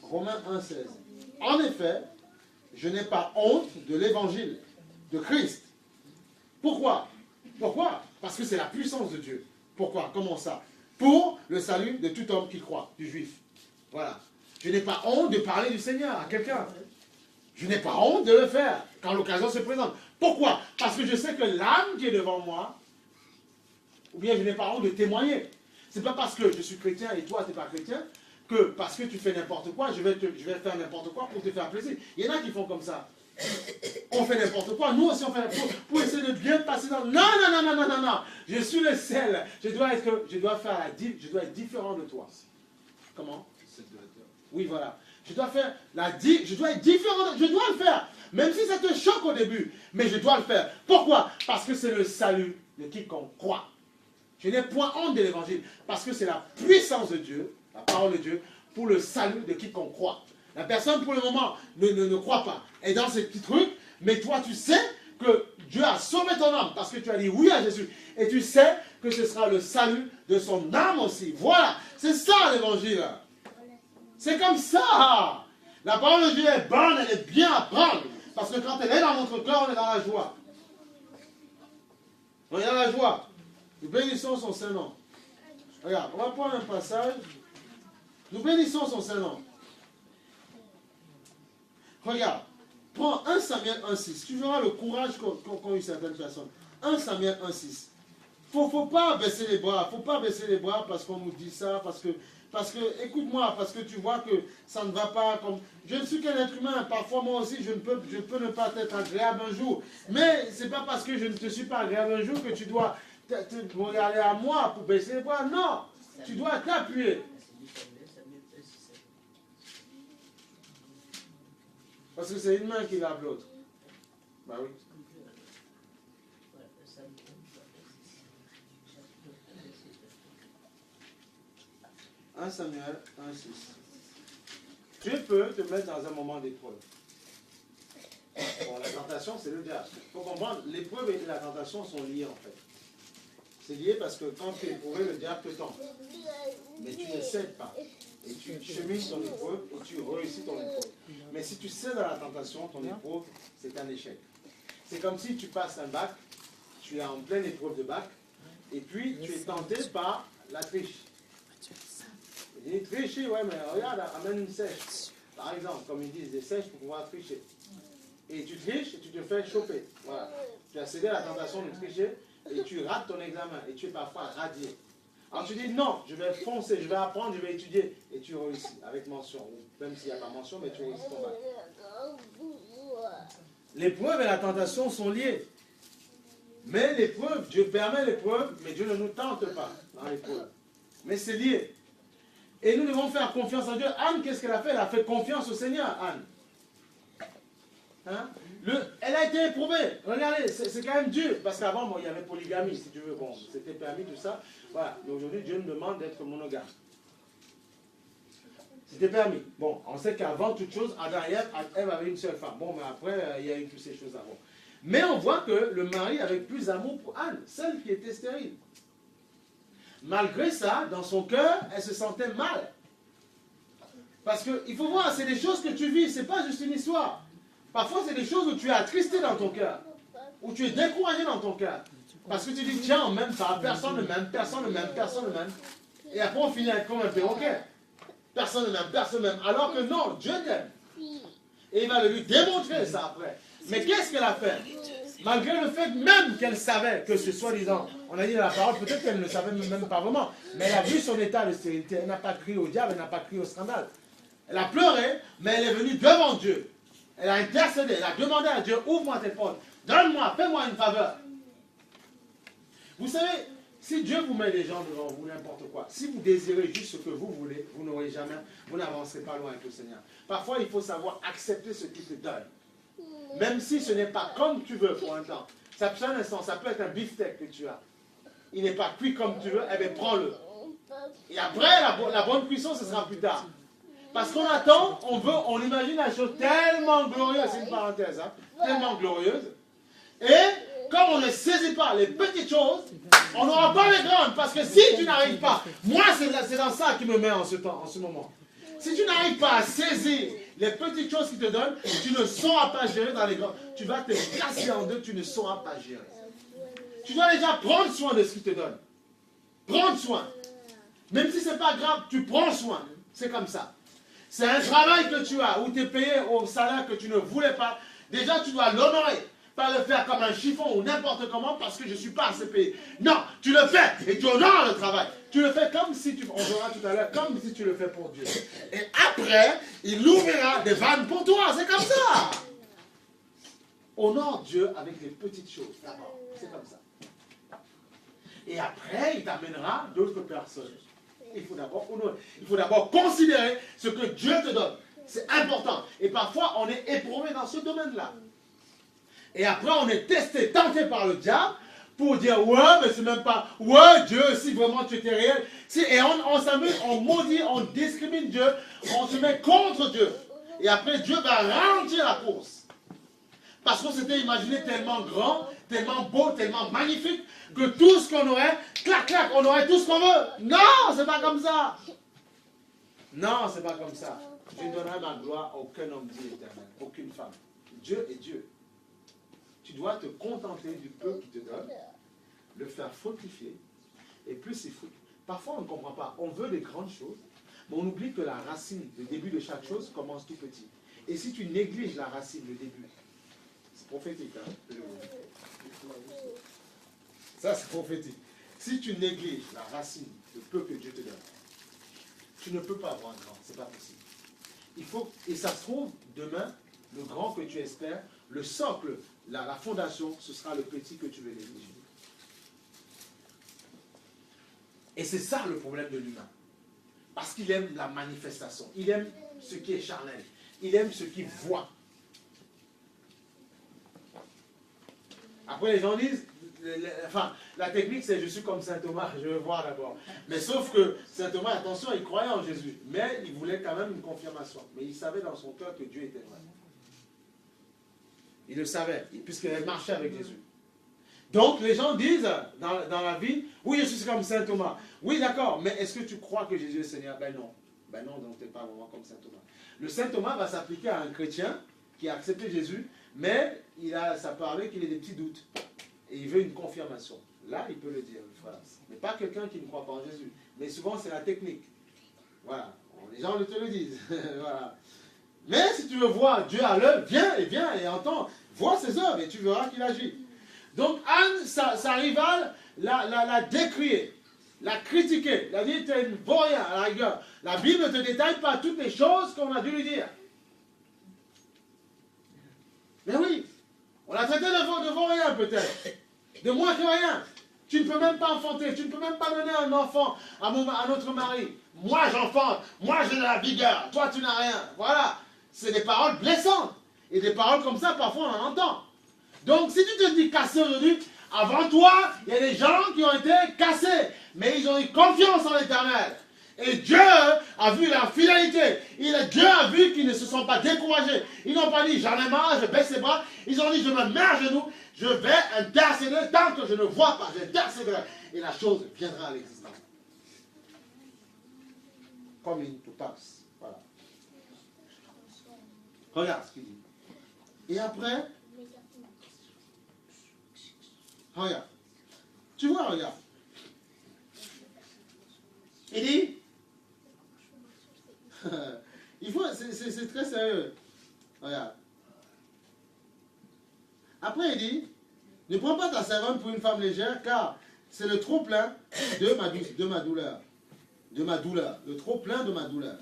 Romains 1,16. En effet, je n'ai pas honte de l'évangile de Christ. Pourquoi? Parce que c'est la puissance de Dieu. Pourquoi? Comment ça? Pour le salut de tout homme qui croit, du juif. Voilà. Je n'ai pas honte de parler du Seigneur à quelqu'un. Je n'ai pas honte de le faire quand l'occasion se présente. Pourquoi? Parce que je sais que l'âme qui est devant moi, ou bien je n'ai pas honte de témoigner. C'est pas parce que je suis chrétien et toi tu n'es pas chrétien, que parce que tu fais n'importe quoi, je vais faire n'importe quoi pour te faire plaisir. Il y en a qui font comme ça. On fait n'importe quoi, nous aussi on fait n'importe quoi pour essayer de bien passer dans... Non. Je suis le seul. Je dois être différent de toi. Comment? Oui, voilà. Je dois être différent. Je dois le faire. Même si ça te choque au début. Mais je dois le faire. Pourquoi? Parce que c'est le salut de quiconque croit. Je n'ai point honte de l'évangile. Parce que c'est la puissance de Dieu, la parole de Dieu, pour le salut de quiconque croit. La personne, pour le moment, ne croit pas. Et dans ces petits trucs, mais toi, tu sais que Dieu a sauvé ton âme parce que tu as dit oui à Jésus. Et tu sais que ce sera le salut de son âme aussi. Voilà. C'est ça l'évangile. C'est comme ça. La parole de Dieu est bonne, elle est bien à prendre. Parce que quand elle est dans notre cœur, on est dans la joie. On est dans la joie. Nous bénissons son Saint-Nom. Regarde, on va prendre un passage. Nous bénissons son Saint-Nom. Regarde, prends 1 Samuel 1,6. Tu verras le courage qu'ont eu certaines personnes. 1 Samuel 1,6. Faut pas baisser les bras. Faut pas baisser les bras parce qu'on nous dit ça, parce que écoute-moi, parce que tu vois que ça ne va pas comme... Je ne suis qu'un être humain. Parfois, moi aussi, je peux ne pas être agréable un jour. Mais c'est pas parce que je ne te suis pas agréable un jour que tu dois te regarder à moi pour baisser les bras. Non, tu dois t'appuyer. Parce que c'est une main qui lave l'autre. Bah oui. « 1 Samuel 1,6. Dieu peut te mettre dans un moment d'épreuve. Bon, la tentation, c'est le diable. Il faut comprendre, l'épreuve et la tentation sont liées en fait. C'est lié parce que quand tu es éprouvé, le diable te tente. Mais tu ne cèdes pas. Et tu chemines ton épreuve et tu réussis ton épreuve. Mais si tu cèdes à la tentation, ton épreuve, c'est un échec. C'est comme si tu passes un bac, tu es en pleine épreuve de bac, et puis tu es tenté par la triche. Il dit tricher, ouais, mais regarde, amène une sèche. Par exemple, comme ils disent, des sèches pour pouvoir tricher. Et tu triches et tu te fais choper. Voilà. Tu as cédé à la tentation de tricher et tu rates ton examen et tu es parfois radié. Alors tu dis non, je vais foncer, je vais apprendre, je vais étudier. Et tu réussis avec mention. Même s'il n'y a pas mention, mais tu réussis ton bac. L'épreuve et la tentation sont liées. Mais l'épreuve, Dieu permet l'épreuve, mais Dieu ne nous tente pas dans l'épreuve. Mais c'est lié. Et nous devons faire confiance en Dieu. Anne, qu'est-ce qu'elle a fait? Elle a fait confiance au Seigneur, Anne. Hein? Elle a été éprouvée. Regardez, c'est quand même dur. Parce qu'avant, bon, il y avait polygamie, si tu veux. Bon, c'était permis, tout ça. Voilà. Mais aujourd'hui, Dieu nous demande d'être monogame. C'était permis. Bon, on sait qu'avant toute chose, Adam et Ève avaient une seule femme. Bon, mais après, il y a eu toutes ces choses avant. Mais on voit que le mari avait plus d'amour pour Anne, celle qui était stérile. Malgré ça, dans son cœur, elle se sentait mal. Parce qu'il faut voir, c'est des choses que tu vis, c'est pas juste une histoire. Parfois, c'est des choses où tu es attristé dans ton cœur, où tu es découragé dans ton cœur. Parce que tu dis, tiens, on m'aime pas, personne ne m'aime, personne ne m'aime, personne ne m'aime. Et après, on finit avec comme un perroquet. Personne ne m'aime, personne ne m'aime. Alors que non, Dieu t'aime. Et il va lui démontrer ça après. Mais qu'est-ce qu'elle a fait? Malgré le fait même qu'elle savait que ce soi-disant, on a dit dans la parole, peut-être qu'elle ne le savait même pas vraiment, mais elle a vu son état de stérilité, elle n'a pas crié au diable, elle n'a pas crié au scandale. Elle a pleuré, mais elle est venue devant Dieu. Elle a intercédé, elle a demandé à Dieu, ouvre-moi tes portes, donne-moi, fais-moi une faveur. Vous savez, si Dieu vous met des gens devant vous, n'importe quoi, si vous désirez juste ce que vous voulez, vous n'aurez jamais, vous n'avancerez pas loin avec le Seigneur. Parfois, il faut savoir accepter ce qu'il te donne. Même si ce n'est pas comme tu veux pour un temps. Ça peut être un instant, ça peut être un beefsteak que tu as. Il n'est pas cuit comme tu veux, eh bien prends-le. Et après, la bonne cuisson, ce sera plus tard. Parce qu'on attend, on imagine la chose tellement glorieuse, c'est une parenthèse, hein, tellement glorieuse. Et comme on ne saisit pas les petites choses, on n'aura pas les grandes. Parce que si tu n'arrives pas, moi c'est dans ça qui me met en ce moment. Si tu n'arrives pas à saisir les petites choses qu'il te donne, tu ne sauras pas gérer dans les grandes. Tu vas te casser en deux, tu ne sauras pas gérer. Tu dois déjà prendre soin de ce qu'il te donne. Prendre soin. Même si ce n'est pas grave, tu prends soin. C'est comme ça. C'est un travail que tu as, où tu es payé au salaire que tu ne voulais pas. Déjà, tu dois l'honorer. Pas le faire comme un chiffon ou n'importe comment parce que je ne suis pas assez payé. Non, tu le fais et tu honores le travail. Tu le fais comme si on verra tout à l'heure, comme si tu le fais pour Dieu. Et après, il ouvrira des vannes pour toi. C'est comme ça. Honore Dieu avec les petites choses d'abord. C'est comme ça. Et après, il t'amènera d'autres personnes. Il faut d'abord honorer. Il faut d'abord considérer ce que Dieu te donne. C'est important. Et parfois, on est éprouvé dans ce domaine-là. Et après, on est testé, tenté par le diable pour dire, ouais, mais c'est même pas, ouais, Dieu, si vraiment tu étais réel. Et on s'amuse, on maudit, on discrimine Dieu, on se met contre Dieu. Et après, Dieu va ralentir la course. Parce qu'on s'était imaginé tellement grand, tellement beau, tellement magnifique, que tout ce qu'on aurait, clac, clac, on aurait tout ce qu'on veut. Non, c'est pas comme ça. Non, c'est pas comme ça. Je ne donnerai ma gloire à aucun homme dit éternel, aucune femme. Dieu est Dieu. Tu dois te contenter du peu qu'il te donne, le faire fructifier, et plus il faut. Parfois, on ne comprend pas. On veut des grandes choses, mais on oublie que la racine, le début de chaque chose, commence tout petit. Et si tu négliges la racine, le début, c'est prophétique, hein? Ça, c'est prophétique. Si tu négliges la racine, le peu que Dieu te donne, tu ne peux pas avoir grand. C'est pas possible. Il faut, et ça se trouve, demain, le grand que tu espères, le socle, la fondation, ce sera le petit que tu veux négliger. Et c'est ça le problème de l'humain. Parce qu'il aime la manifestation. Il aime ce qui est charnel. Il aime ce qu'il voit. Après, les gens disent, la technique, c'est je suis comme saint Thomas, je veux voir d'abord. Mais sauf que saint Thomas, attention, il croyait en Jésus. Mais il voulait quand même une confirmation. Mais il savait dans son cœur que Dieu était vrai. Il le savait, puisqu'il marchait avec Jésus. Donc, les gens disent dans la vie, oui, je suis comme saint Thomas. Oui, d'accord, mais est-ce que tu crois que Jésus est Seigneur? Ben non. Ben non, donc tu n'es pas vraiment comme saint Thomas. Le saint Thomas va s'appliquer à un chrétien qui a accepté Jésus, mais ça peut arriver qu'il ait des petits doutes. Et il veut une confirmation. Là, il peut le dire, frère. Mais pas quelqu'un qui ne croit pas en Jésus. Mais souvent, c'est la technique. Voilà. Les gens te le disent. Voilà. Mais si tu veux voir Dieu à l'œuvre, viens et entends. Vois ses œuvres et tu verras qu'il agit. Donc Anne, sa rivale, l'a décrié, l'a critiqué. Elle a dit, tu es une vaurien à la rigueur. La Bible ne te détaille pas toutes les choses qu'on a dû lui dire. Mais oui, on l'a traité de vaurien peut-être. De moins que rien. Tu ne peux même pas enfanter, tu ne peux même pas donner un enfant à notre mari. Moi j'enfante, moi j'ai de la vigueur, toi tu n'as rien. Voilà, c'est des paroles blessantes. Et des paroles comme ça, parfois on en entend. Donc si tu te dis cassé aujourd'hui, avant toi, il y a des gens qui ont été cassés. Mais ils ont eu confiance en l'Éternel. Et Dieu a vu leur fidélité. Dieu a vu qu'ils ne se sont pas découragés. Ils n'ont pas dit j'en ai marre, je baisse les bras. Ils ont dit je me mets à genoux, je vais intercéder tant que je ne vois pas. J'intercéderai. Et la chose viendra à l'existence. Comme une passe. Voilà. Regarde ce qu'il dit. Et après, regarde. Tu vois, regarde. Il dit, c'est très sérieux. Regarde. Après, il dit, ne prends pas ta servante pour une femme légère, car c'est le trop plein de ma douleur. De ma douleur. Le trop plein de ma douleur.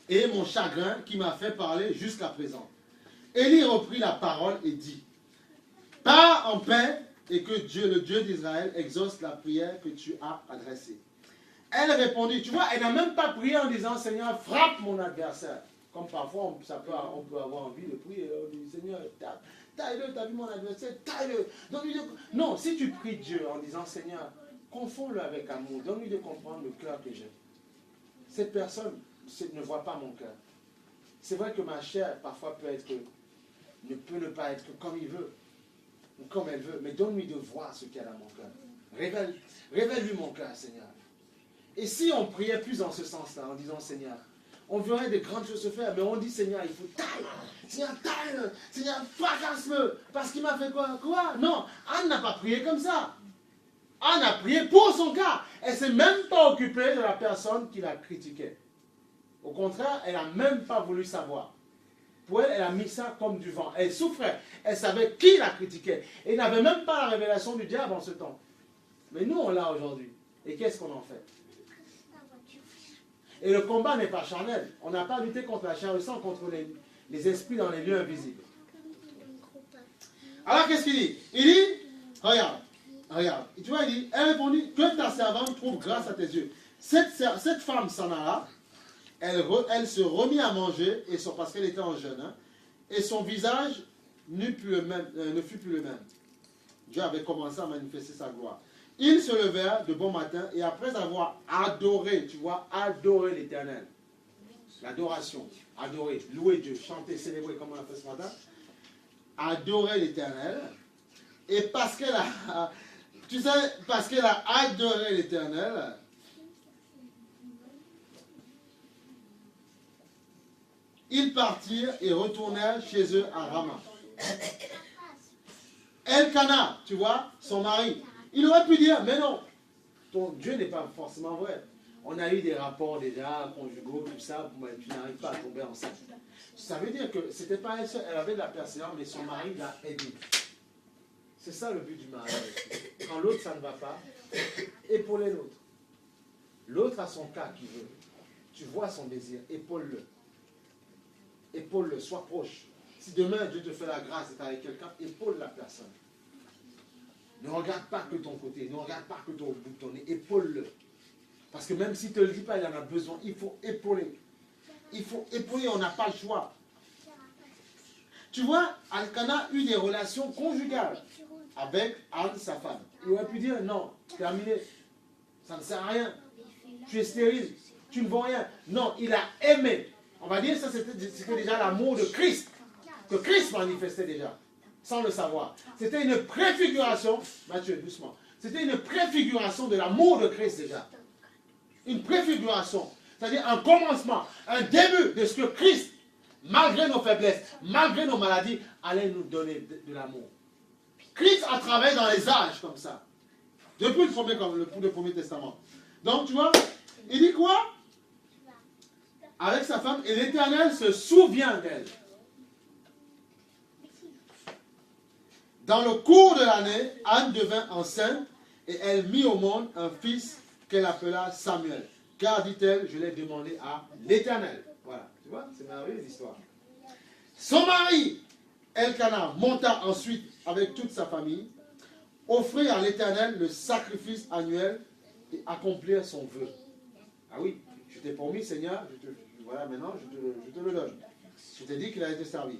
Et mon chagrin qui m'a fait parler jusqu'à présent. Élie reprit la parole et dit, pars en paix et que Dieu, le Dieu d'Israël, exauce la prière que tu as adressée. Elle répondit, tu vois, elle n'a même pas prié en disant, Seigneur, frappe mon adversaire. Comme parfois, on peut avoir envie de prier. On dit, Seigneur, taille-le, t'as vu mon adversaire, taille-le. Non, si tu pries Dieu en disant, Seigneur, confonds-le avec amour, donne-lui de comprendre le cœur que j'ai. Cette personne ne voit pas mon cœur. C'est vrai que ma chair, parfois, ne peut ne pas être comme il veut, ou comme elle veut, mais donne-lui de voir ce qu'il y a dans mon cœur. Révèle-lui mon cœur, Seigneur. Et si on priait plus dans ce sens-là, en disant, Seigneur, on verrait de grandes choses se faire, mais on dit, Seigneur, il faut taille, Seigneur, taille, Seigneur, fracasse-le, parce qu'il m'a fait quoi? Non, Anne n'a pas prié comme ça. Anne a prié pour son cas. Elle ne s'est même pas occupée de la personne qui la critiquait. Au contraire, elle n'a même pas voulu savoir. Pour elle, elle a mis ça comme du vent. Elle souffrait. Elle savait qui la critiquait. Et n'avait même pas la révélation du diable en ce temps. Mais nous, on l'a aujourd'hui. Et qu'est-ce qu'on en fait? Et le combat n'est pas charnel. On n'a pas lutté contre la chair et le sang, contre les esprits dans les lieux invisibles. Alors, qu'est-ce qu'il dit? Il dit, regarde. Tu vois, il dit, elle répondit, que ta servante trouve grâce à tes yeux. Cette femme s'en alla. Elle se remit à manger, parce qu'elle était en jeûne, hein, et son visage ne fut plus le même. Dieu avait commencé à manifester sa gloire. Ils se levèrent de bon matin, et après avoir adoré, tu vois, adoré l'Éternel, l'adoration, adorer, louer Dieu, chanter, célébrer, comme on a fait ce matin, adorer l'Éternel, et parce qu'elle a adoré l'Éternel, ils partirent et retournèrent chez eux à Rama. Elkana, tu vois, son mari, il aurait pu dire, mais non, ton Dieu n'est pas forcément vrai. On a eu des rapports déjà, conjugaux, tout ça, mais tu n'arrives pas à tomber enceinte. Ça veut dire que c'était pas elle seule, elle avait de la persévérance, mais son mari l'a aidée. C'est ça le but du mariage. Quand l'autre, ça ne va pas, épauler l'autre. L'autre a son cas qui veut. Tu vois son désir, épaule-le. Épaule-le, sois proche. Si demain Dieu te fait la grâce d'être avec quelqu'un, épaule la personne. Ne regarde pas que ton côté, ne regarde pas que ton bout de ton nez, épaule-le. Parce que même s'il ne te le dit pas, il en a besoin, il faut épauler. Il faut épauler, on n'a pas le choix. Tu vois, Elkana eut des relations conjugales avec Anne, sa femme. Il aurait pu dire, non, terminé, ça ne sert à rien. Tu es stérile, tu ne vaux rien. Non, il a aimé. On va dire ça, c'était déjà l'amour de Christ, que Christ manifestait déjà, sans le savoir. C'était une préfiguration, Matthieu, doucement, c'était une préfiguration de l'amour de Christ déjà. Une préfiguration, c'est-à-dire un commencement, un début de ce que Christ, malgré nos faiblesses, malgré nos maladies, allait nous donner de l'amour. Christ a travaillé dans les âges comme ça, depuis le Premier Testament. Donc tu vois, il dit quoi? Avec sa femme, et l'Éternel se souvient d'elle. Dans le cours de l'année, Anne devint enceinte et elle mit au monde un fils qu'elle appela Samuel. Car, dit-elle, je l'ai demandé à l'Éternel. Voilà, tu vois, c'est merveilleux l'histoire. Son mari, Elkana, monta ensuite avec toute sa famille, offrir à l'Éternel le sacrifice annuel et accomplir son vœu. Ah oui, je t'ai promis, Seigneur, voilà, maintenant, je te le donne. Je t'ai dit qu'il allait te servir.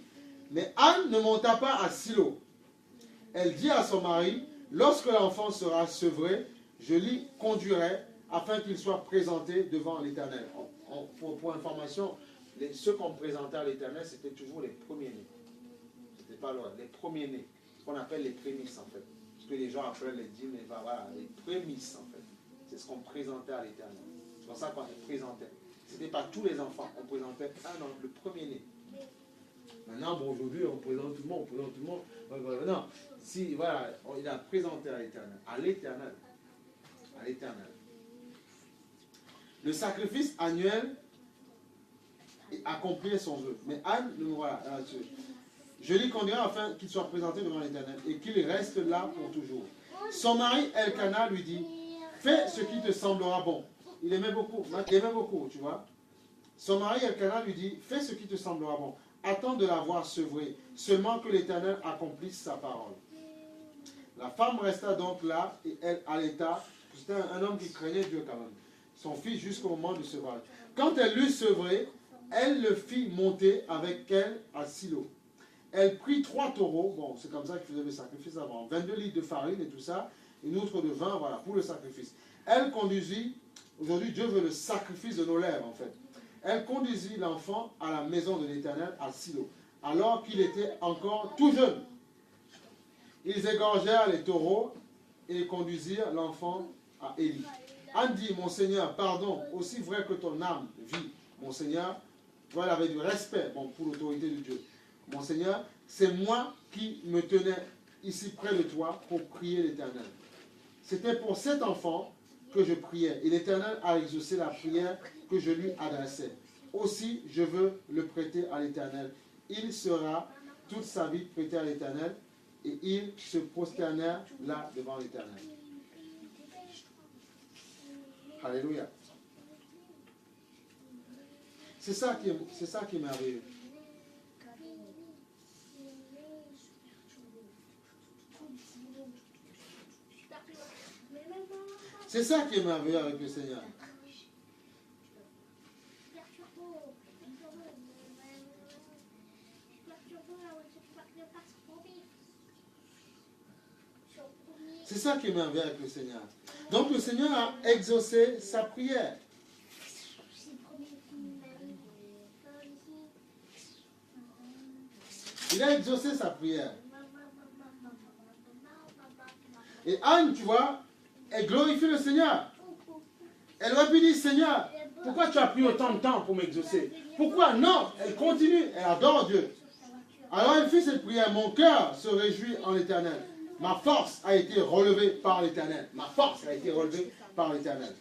Mais Anne ne monta pas à Silo. Elle dit à son mari, lorsque l'enfant sera sevré, je l'y conduirai afin qu'il soit présenté devant l'Éternel. Pour information, ceux qu'on présentait à l'Éternel, c'était toujours les premiers-nés. C'était pas loin, les premiers-nés. Ce qu'on appelle les prémices, en fait. Ce que les gens appellent les dîmes, voilà, les prémices, en fait. C'est ce qu'on présentait à l'Éternel. C'est pour ça qu'on les présentait. Ce n'était pas tous les enfants, on présentait le premier-né. Maintenant, bon, aujourd'hui, on présente tout le monde, Non, si, voilà, il a présenté à l'Éternel. À l'Éternel. Le sacrifice annuel accomplit son vœu. Mais Anne, voilà, je l'y conduirai afin qu'il soit présenté devant l'Éternel et qu'il reste là pour toujours. Son mari, Elkana, lui dit, fais ce qui te semblera bon. Il aimait beaucoup, tu vois. Son mari, Elkana, lui dit, fais ce qui te semblera bon. Attends de l'avoir sevré, seulement que l'Éternel accomplisse sa parole. La femme resta donc là et elle allaita. C'était un homme qui craignait Dieu quand même. Son fils jusqu'au moment du sevrage. Quand elle l'eut sevré, elle le fit monter avec elle à Silo. Elle prit 3 taureaux, bon, c'est comme ça qu'ils faisaient le sacrifice avant, 22 litres de farine et tout ça, une outre de vin, voilà, pour le sacrifice. Elle conduisit, aujourd'hui Dieu veut le sacrifice de nos lèvres en fait. Elle conduisit l'enfant à la maison de l'Éternel à Silo, alors qu'il était encore tout jeune. Ils égorgèrent les taureaux et conduisirent l'enfant à Élie. Anne dit, mon Seigneur, pardon, aussi vrai que ton âme vit, mon Seigneur, voilà, avec du respect pour l'autorité de Dieu. Mon Seigneur, c'est moi qui me tenais ici près de toi pour prier l'Éternel. C'était pour cet enfant que je priais, et l'Éternel a exaucé la prière que je lui adressais. Aussi, je veux le prêter à l'Éternel. Il sera toute sa vie prêté à l'Éternel, et ils se prosternèrent là devant l'Éternel. Alléluia. C'est ça qui est merveilleux. C'est ça qui est merveilleux avec le Seigneur. C'est ça qui est merveilleux avec le Seigneur. Donc le Seigneur a exaucé sa prière. Il a exaucé sa prière. Et Anne, tu vois, elle glorifie le Seigneur. Elle aurait pu dire, Seigneur, pourquoi tu as pris autant de temps pour m'exaucer? Pourquoi? Non, elle continue, elle adore Dieu. Alors elle fait cette prière, mon cœur se réjouit en l'Éternel. Ma force a été relevée par l'Éternel. Ma force a été relevée par l'Éternel.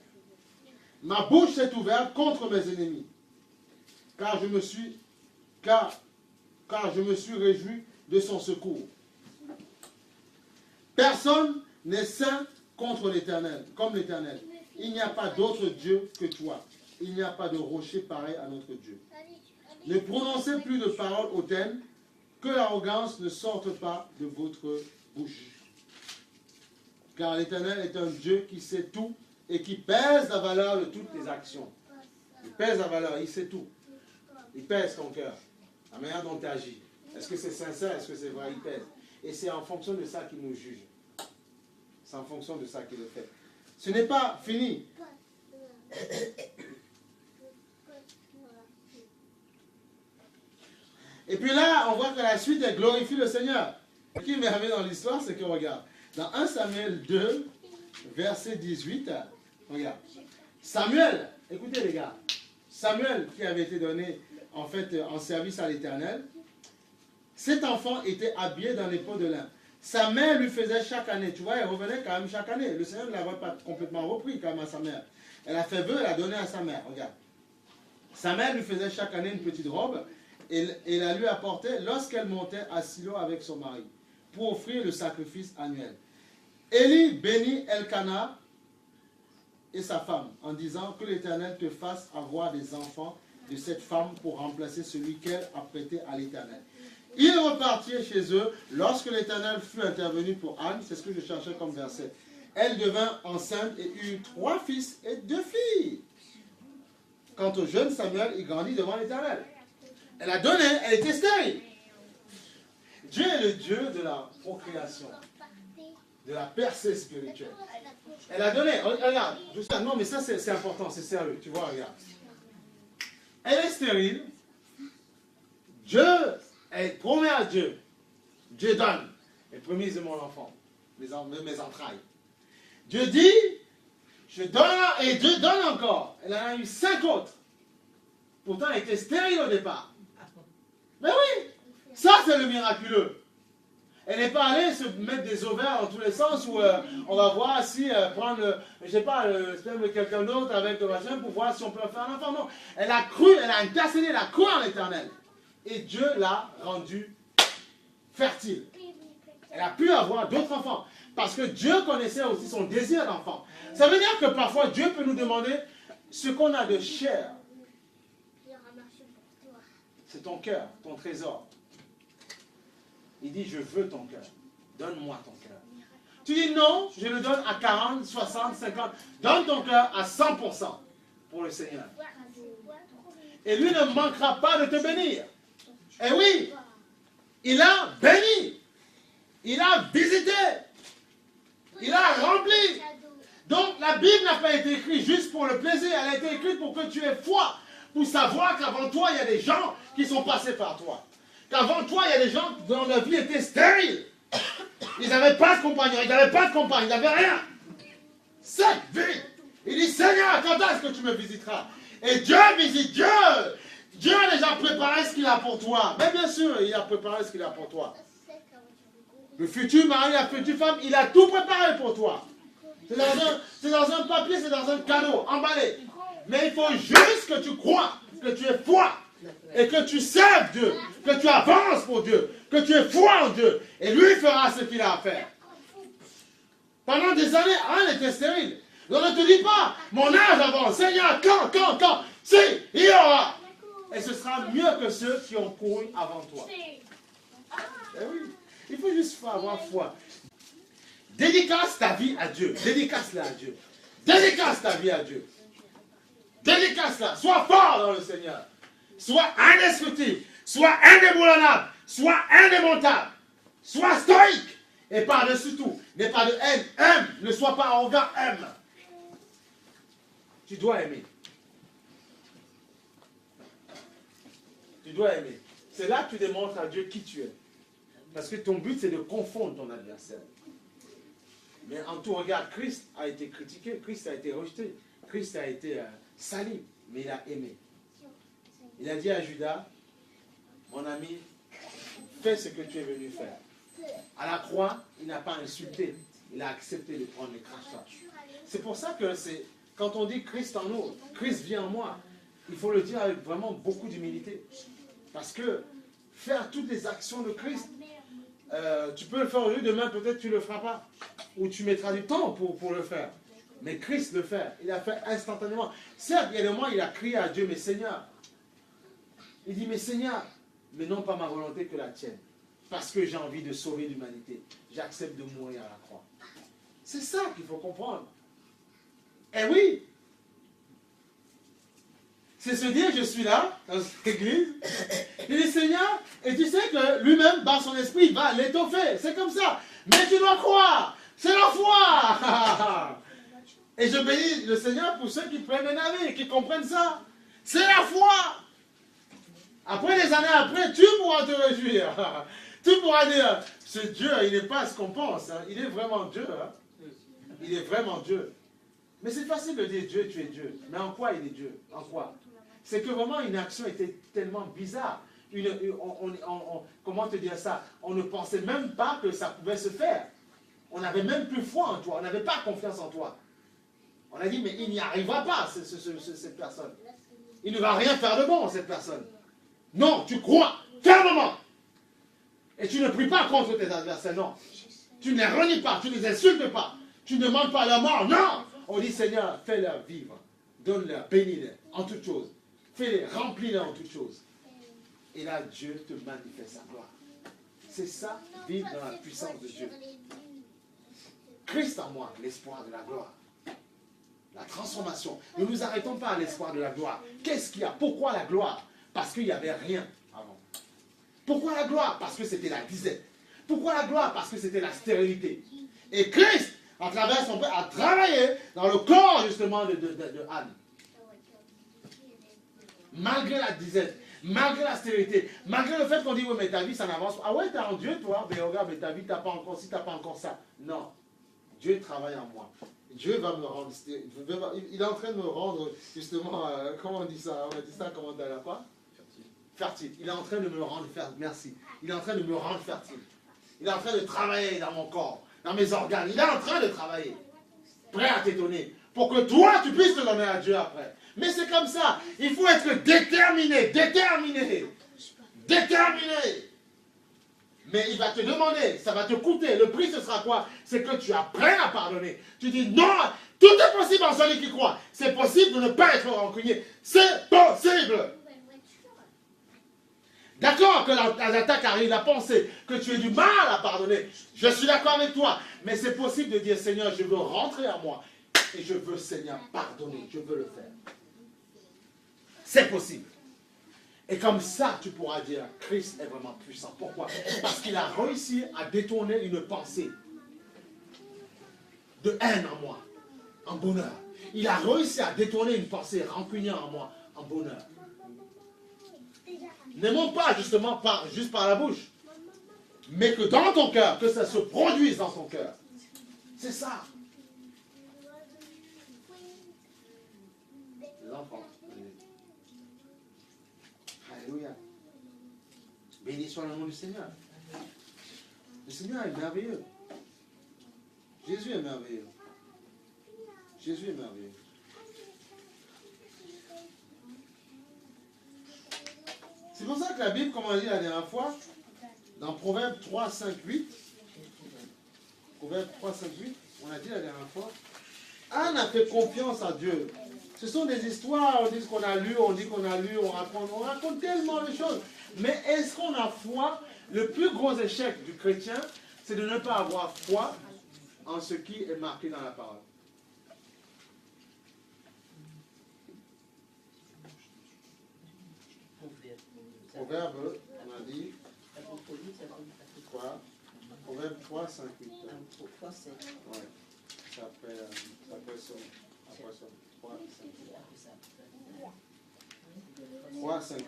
Ma bouche s'est ouverte contre mes ennemis. Car je me suis réjoui de son secours. Personne n'est saint contre l'Éternel, comme l'Éternel. Il n'y a pas d'autre Dieu que toi. Il n'y a pas de rocher pareil à notre Dieu. Ne prononcez plus de paroles hautaines, que l'arrogance ne sorte pas de votre bouche. Car l'Éternel est un Dieu qui sait tout et qui pèse la valeur de toutes tes actions. Il pèse la valeur, il sait tout. Il pèse ton cœur, la manière dont tu agis. Est-ce que c'est sincère, est-ce que c'est vrai, il pèse. Et c'est en fonction de ça qu'il nous juge. C'est en fonction de ça qu'il le fait. Ce n'est pas fini. Et puis là, on voit que la suite, elle glorifie le Seigneur. Ce qui est merveilleux dans l'histoire, c'est que regarde, dans 1 Samuel 2, verset 18, regarde, Samuel, écoutez les gars, Samuel qui avait été donné en fait en service à l'Éternel, cet enfant était habillé dans les peaux de lin. Sa mère lui faisait chaque année, tu vois, elle revenait quand même chaque année. Le Seigneur ne l'avait pas complètement repris quand même à sa mère. Elle a fait vœu, elle a donné à sa mère, regarde. Sa mère lui faisait chaque année une petite robe et la lui apportait lorsqu'elle montait à Silo avec son mari pour offrir le sacrifice annuel. Élie bénit Elkana et sa femme en disant que l'Éternel te fasse avoir des enfants de cette femme pour remplacer celui qu'elle a prêté à l'Éternel. Ils repartirent chez eux lorsque l'Éternel fut intervenu pour Anne, c'est ce que je cherchais comme verset. Elle devint enceinte et eut 3 fils et 2 filles. Quant au jeune Samuel, il grandit devant l'Éternel. Elle a donné, elle était stérile. Dieu est le Dieu de la procréation, de la percée spirituelle. Elle a donné, regarde, non mais ça c'est important, c'est sérieux, tu vois, regarde. Elle est stérile, Dieu, elle promet à Dieu, Dieu donne les prémices de mon enfant, mes entrailles. Dieu dit, je donne, et Dieu donne encore. Elle en a eu 5 autres. Pourtant, elle était stérile au départ. Mais oui, ça c'est le miraculeux. Elle n'est pas allée se mettre des ovaires dans tous les sens où on va voir si prendre, je sais pas, le sperme de quelqu'un d'autre avec le machin pour voir si on peut faire un enfant. Non, elle a cru, elle a intercédé, elle a cru en l'Éternel. Et Dieu l'a rendue fertile. Elle a pu avoir d'autres enfants. Parce que Dieu connaissait aussi son désir d'enfant. Ça veut dire que parfois Dieu peut nous demander ce qu'on a de cher. C'est ton cœur, ton trésor. Il dit, je veux ton cœur. Donne-moi ton cœur. Tu dis non, je le donne à 40, 60, 50. Donne ton cœur à 100% pour le Seigneur. Et lui ne manquera pas de te bénir. Et oui, il a béni. Il a visité. Il a rempli. Donc la Bible n'a pas été écrite juste pour le plaisir. Elle a été écrite pour que tu aies foi. Pour savoir qu'avant toi, il y a des gens qui sont passés par toi. Qu'avant toi, il y a des gens dont leur vie était stérile. Ils n'avaient pas de compagnon, ils n'avaient pas de compagne, ils n'avaient rien. Cette vie. Il dit, Seigneur, quand est-ce que tu me visiteras? Et Dieu visite, Dieu. Dieu a déjà préparé ce qu'il a pour toi. Mais bien sûr, il a préparé ce qu'il a pour toi. Le futur mari, la future femme, il a tout préparé pour toi. C'est dans un papier, c'est dans un cadeau, emballé. Mais il faut juste que tu crois, que tu aies foi. Et que tu serves Dieu, que tu avances pour Dieu, que tu aies foi en Dieu. Et lui fera ce qu'il a à faire. Pendant des années, Anne était stérile. Donc ne te dis pas, mon âge avance, Seigneur, quand, si, il y aura. Et ce sera mieux que ceux qui ont couru avant toi. Eh oui, il faut juste avoir foi. Dédicace ta vie à Dieu, dédicace-la à Dieu. Dédicace ta vie à Dieu. Dédicace-la, sois fort dans le Seigneur. Sois indiscutible, sois indéboulonnable, sois indémontable, sois stoïque. Et par-dessus tout, n'aie pas de haine, aime, ne sois pas arrogant, aime. Tu dois aimer. Tu dois aimer. C'est là que tu démontres à Dieu qui tu es. Parce que ton but, c'est de confondre ton adversaire. Mais en tout, regarde, Christ a été critiqué, Christ a été rejeté, Christ a été sali, mais il a aimé. Il a dit à Judas, mon ami, fais ce que tu es venu faire. À la croix, il n'a pas insulté, il a accepté de prendre les crachats. C'est pour ça que quand on dit Christ en nous, Christ vit en moi, il faut le dire avec vraiment beaucoup d'humilité. Parce que faire toutes les actions de Christ, tu peux le faire aujourd'hui, demain peut-être tu ne le feras pas. Ou tu mettras du temps pour le faire. Mais Christ le fait, il a fait instantanément. Certes, il y a des moments, il a crié à Dieu, mais Seigneur, il dit, mais Seigneur, mais non pas ma volonté que la tienne. Parce que j'ai envie de sauver l'humanité. J'accepte de mourir à la croix. C'est ça qu'il faut comprendre. Eh oui. C'est se dire, je suis là, dans cette église. Il dit, Seigneur, et tu sais que lui-même, par son esprit, il va l'étoffer. C'est comme ça. Mais tu dois croire. C'est la foi. Et je bénis le Seigneur pour ceux qui prennent les navires, qui comprennent ça. C'est la foi. Après des années après, tu pourras te réjouir. Tu pourras dire, ce Dieu, il n'est pas ce qu'on pense. Hein. Il est vraiment Dieu. Hein. Il est vraiment Dieu. Mais c'est facile de dire Dieu, tu es Dieu. Mais en quoi il est Dieu? En quoi? C'est que vraiment une action était tellement bizarre. Comment te dire ça? On ne pensait même pas que ça pouvait se faire. On n'avait même plus foi en toi. On n'avait pas confiance en toi. On a dit, mais il n'y arrivera pas, cette personne. Il ne va rien faire de bon, cette personne. Non, tu crois fermement. Et tu ne pries pas contre tes adversaires, non. Tu ne les renies pas, tu ne les insultes pas. Tu ne demandes pas leur mort, non. On dit, Seigneur, fais-leur vivre. Donne-leur, bénis-les en toutes choses. Fais-les, remplis-les en toutes choses. Et là, Dieu te manifeste sa gloire. C'est ça, vivre dans la puissance de Dieu. Christ en moi, l'espoir de la gloire. La transformation. Ne nous arrêtons pas à l'espoir de la gloire. Qu'est-ce qu'il y a? Pourquoi la gloire? Parce qu'il n'y avait rien avant. Pourquoi la gloire? Parce que c'était la disette. Pourquoi la gloire? Parce que c'était la stérilité. Et Christ, à travers son Père, a travaillé dans le corps justement de Anne. Malgré la disette, malgré la stérilité, malgré le fait qu'on dit, oui, mais ta vie, ça n'avance pas. Ah ouais, t'es en Dieu, toi, mais regarde, mais ta vie, t'as pas encore ci, t'as pas encore ça. Non. Dieu travaille en moi. Dieu va me rendre, il est en train de me rendre, justement, comment on dit ça? On a dit ça, comment on dit là, quoi? Fertile. Il est en train de me rendre fertile. Merci. Il est en train de me rendre fertile. Il est en train de travailler dans mon corps, dans mes organes. Il est en train de travailler. Prêt à t'étonner. Pour que toi, tu puisses te donner à Dieu après. Mais c'est comme ça. Il faut être déterminé. Déterminé. Déterminé. Mais il va te demander, ça va te coûter. Le prix, ce sera quoi? C'est que tu apprennes à pardonner. Tu dis non, tout est possible en celui qui croit. C'est possible de ne pas être rancunier. C'est possible. D'accord que l'attaque arrive, la pensée, que tu aies du mal à pardonner. Je suis d'accord avec toi. Mais c'est possible de dire, Seigneur, je veux rentrer à moi. Et je veux, Seigneur, pardonner. Je veux le faire. C'est possible. Et comme ça, tu pourras dire, Christ est vraiment puissant. Pourquoi? Parce qu'il a réussi à détourner une pensée de haine en moi, en bonheur. Il a réussi à détourner une pensée rancunière en moi, en bonheur. N'aimons pas justement juste par la bouche, mais que dans ton cœur, que ça se produise dans ton cœur. C'est ça. Les enfants. Alléluia. Béni soit le nom du Seigneur. Le Seigneur est merveilleux. Jésus est merveilleux. Jésus est merveilleux. C'est pour ça que la Bible, comme on a dit la dernière fois, dans Proverbe 3, 5, 8, Proverbe 3, 5, 8, on a dit la dernière fois, Anne a fait confiance à Dieu. Ce sont des histoires, on dit qu'on a lu, on dit qu'on a lu, on raconte tellement de choses. Mais est-ce qu'on a foi? Le plus gros échec du chrétien, c'est de ne pas avoir foi en ce qui est marqué dans la parole. Proverbe, on a dit, quoi? Proverbe 3, 5, 8. 3, 5. Ouais. Ça fait ça. 3, 5, 8.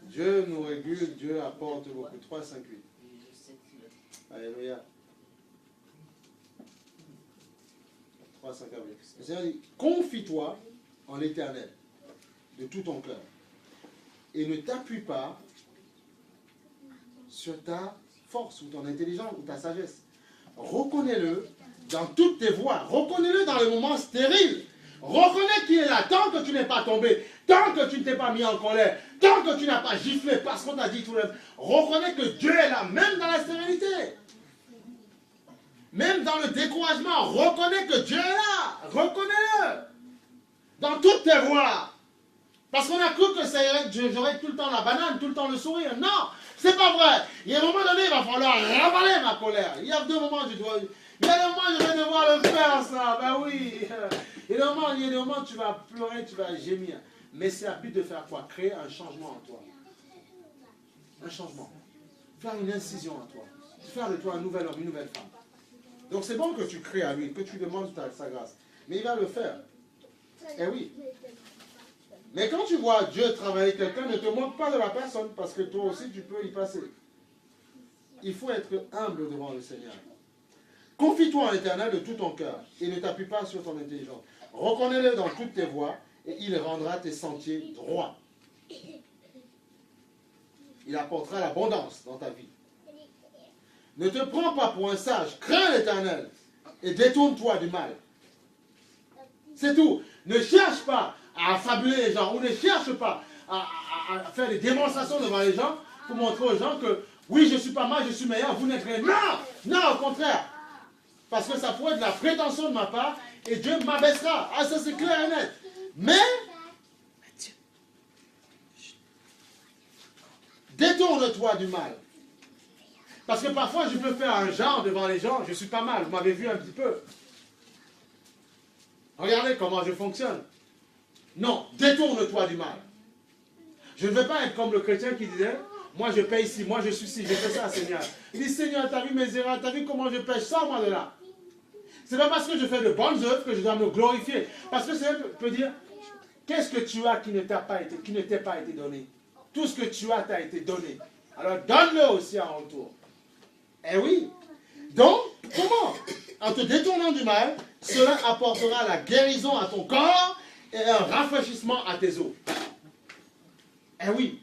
Dieu nous régule, Dieu apporte beaucoup. 3, 5, 8. Alléluia. 3, 5, 8. Le Seigneur dit, confie-toi en l'Éternel de tout ton cœur et ne t'appuie pas sur ta force ou ton intelligence ou ta sagesse. Reconnais-le dans toutes tes voies. Reconnais-le dans les moments stériles. Reconnais qu'il est là. Tant que tu n'es pas tombé, tant que tu ne t'es pas mis en colère, tant que tu n'as pas giflé parce qu'on t'a dit tout le monde, reconnais que Dieu est là, même dans la stérilité. Même dans le découragement, reconnais que Dieu est là. Reconnais-le. Dans toutes tes voies. Parce qu'on a cru que j'aurais tout le temps la banane, tout le temps le sourire. Non, c'est pas vrai. Il y a un moment donné, il va falloir ravaler ma colère. Il y a deux moments où il y a des moments où je vais devoir le faire, ça. Ben oui. Il y a des moments où tu vas pleurer, tu vas gémir. Mais c'est à but de faire quoi? Créer un changement en toi. Un changement. Faire une incision en toi. Faire de toi un nouvel homme, une nouvelle femme. Donc c'est bon que tu crées à lui, que tu demandes sa grâce. Mais il va le faire. Eh oui. Mais quand tu vois Dieu travailler quelqu'un, ne te moque pas de la personne, parce que toi aussi tu peux y passer. Il faut être humble devant le Seigneur. Confie-toi en l'Éternel de tout ton cœur et ne t'appuie pas sur ton intelligence. Reconnais-le dans toutes tes voies et il rendra tes sentiers droits. Il apportera l'abondance dans ta vie. Ne te prends pas pour un sage, crains l'Éternel et détourne-toi du mal. C'est tout. Ne cherche pas à affabuler les gens ou ne cherche pas à faire des démonstrations devant les gens pour montrer aux gens que oui, je suis pas mal, je suis meilleur, vous n'êtes rien. Non, non, au contraire. Parce que ça pourrait être de la prétention de ma part et Dieu m'abaissera. Ah, ça c'est clair et net. Mais détourne-toi du mal. Parce que parfois je peux faire un genre devant les gens, je suis pas mal, vous m'avez vu un petit peu. Regardez comment je fonctionne. Non, détourne-toi du mal. Je ne veux pas être comme le chrétien qui disait, moi je paye ici, moi je suis ici, je fais ça, Seigneur. Il dit, Seigneur, t'as vu mes erreurs, t'as vu comment je pêche, sors-moi de là. C'est pas parce que je fais de bonnes œuvres que je dois me glorifier. Parce que le Seigneur peut dire, qu'est-ce que tu as qui ne t'est pas été donné? Tout ce que tu as t'a été donné. Alors donne-le aussi en retour. Eh oui. Donc, comment? En te détournant du mal, cela apportera la guérison à ton corps et un rafraîchissement à tes os. Eh oui.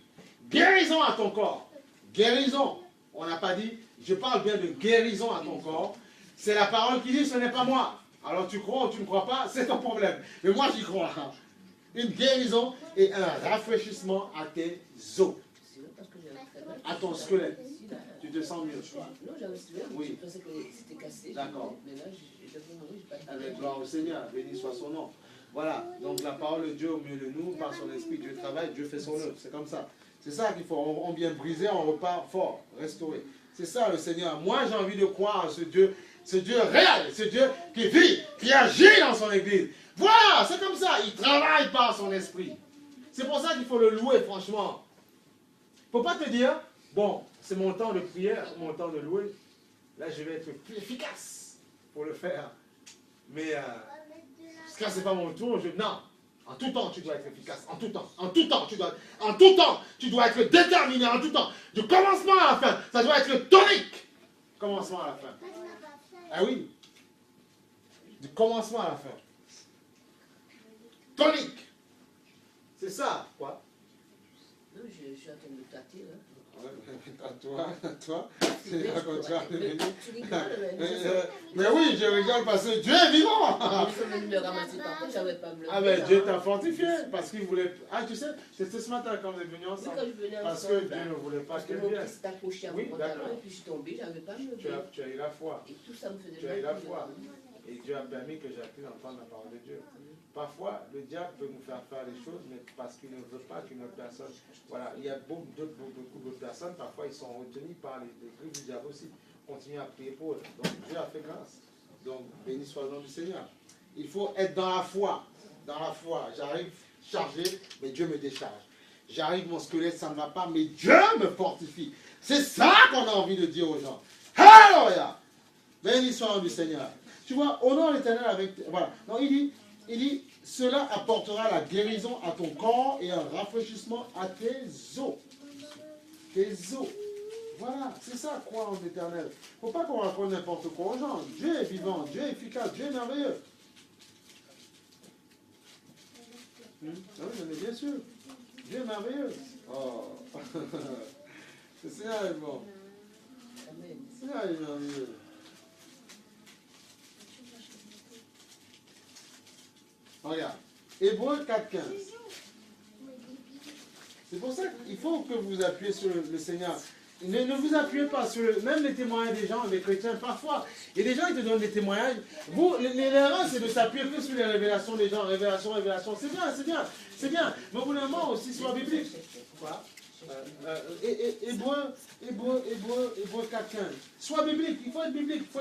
Guérison à ton corps. Guérison. On n'a pas dit, je parle bien de guérison à ton corps. C'est la parole qui dit, ce n'est pas moi. Alors tu crois ou tu ne crois pas, c'est ton problème. Mais moi j'y crois. Une guérison et un rafraîchissement à tes os. À ton squelette. Tu te sens mieux. Non, j'avais oui. Je pensais que c'était cassé. D'accord. Mais là, j'ai pas avec gloire au Seigneur, béni soit son nom. Voilà, donc la parole de Dieu au milieu de nous, par son esprit, Dieu travaille, Dieu fait son œuvre. C'est comme ça. C'est ça qu'il faut. On vient briser, on repart fort, restauré. C'est ça le Seigneur. Moi, j'ai envie de croire en ce Dieu réel, ce Dieu qui vit, qui agit dans son église. Voilà, c'est comme ça. Il travaille par son esprit. C'est pour ça qu'il faut le louer, franchement. faut pas te dire, bon, c'est mon temps de prière, mon temps de louer. Là, je vais être plus efficace pour le faire. Mais quand ce n'est pas mon tour, non. En tout temps, tu dois être efficace. En tout temps. En tout temps, tu dois être déterminé. En tout temps. Du commencement à la fin. Ça doit être tonique. Commencement à la fin. Ah oui. Du commencement à la fin. Tonique. C'est ça, quoi. Non, je suis en train de tâter, là. Toi, c'est un contraire. Mais oui, je rigole parce que Dieu est vivant. Ah ben Dieu t'a fortifié parce qu'il voulait. Ah tu sais, c'était ce matin quand on est venu ensemble. Parce que Dieu ne voulait pas qu'elle vienne. Oui, d'accord. Et puis je suis tombée, j'avais pas me lever. Tu as eu la foi. Et tout ça me faisait Tu as eu la foi. Et Dieu a permis que j'ai pu entendre la parole de Dieu. Parfois, le diable peut nous faire faire des choses, mais parce qu'il ne veut pas qu'une autre personne... Voilà, il y a beaucoup d'autres personnes, parfois ils sont retenus par les griffes du diable aussi. Continuez à prier pour eux. Donc Dieu a fait grâce. Donc, béni soit le nom du Seigneur. Il faut être dans la foi. Dans la foi. J'arrive chargé, mais Dieu me décharge. J'arrive, mon squelette, ça ne va pas, mais Dieu me fortifie. C'est ça qu'on a envie de dire aux gens. Alléluia! Béni soit le nom du Seigneur. Tu vois, honore l'Éternel avec... Voilà. Donc il dit, cela apportera la guérison à ton corps et un rafraîchissement à tes os. Tes os. Voilà, c'est ça, croire en l'Éternel. Il ne faut pas qu'on raconte n'importe quoi aux gens. Dieu est vivant, Dieu est efficace, Dieu est merveilleux. Ah oui, mais bien sûr. Dieu est merveilleux. Oh. Le Seigneur est bon. Le Seigneur est merveilleux. Regarde, Hébreux 4.15. C'est pour ça qu'il faut que vous appuyez sur le Seigneur. Ne vous appuyez pas sur même les témoignages des gens, des chrétiens. Parfois, il y a des gens qui te donnent des témoignages. Vous, l'erreur, c'est de s'appuyer que sur les révélations des gens. Révélation. C'est bien, c'est bien, c'est bien. Mais au bout d'un moment aussi, soit biblique. Quoi Hébreux 4.15. Sois biblique, il faut être biblique, Il faut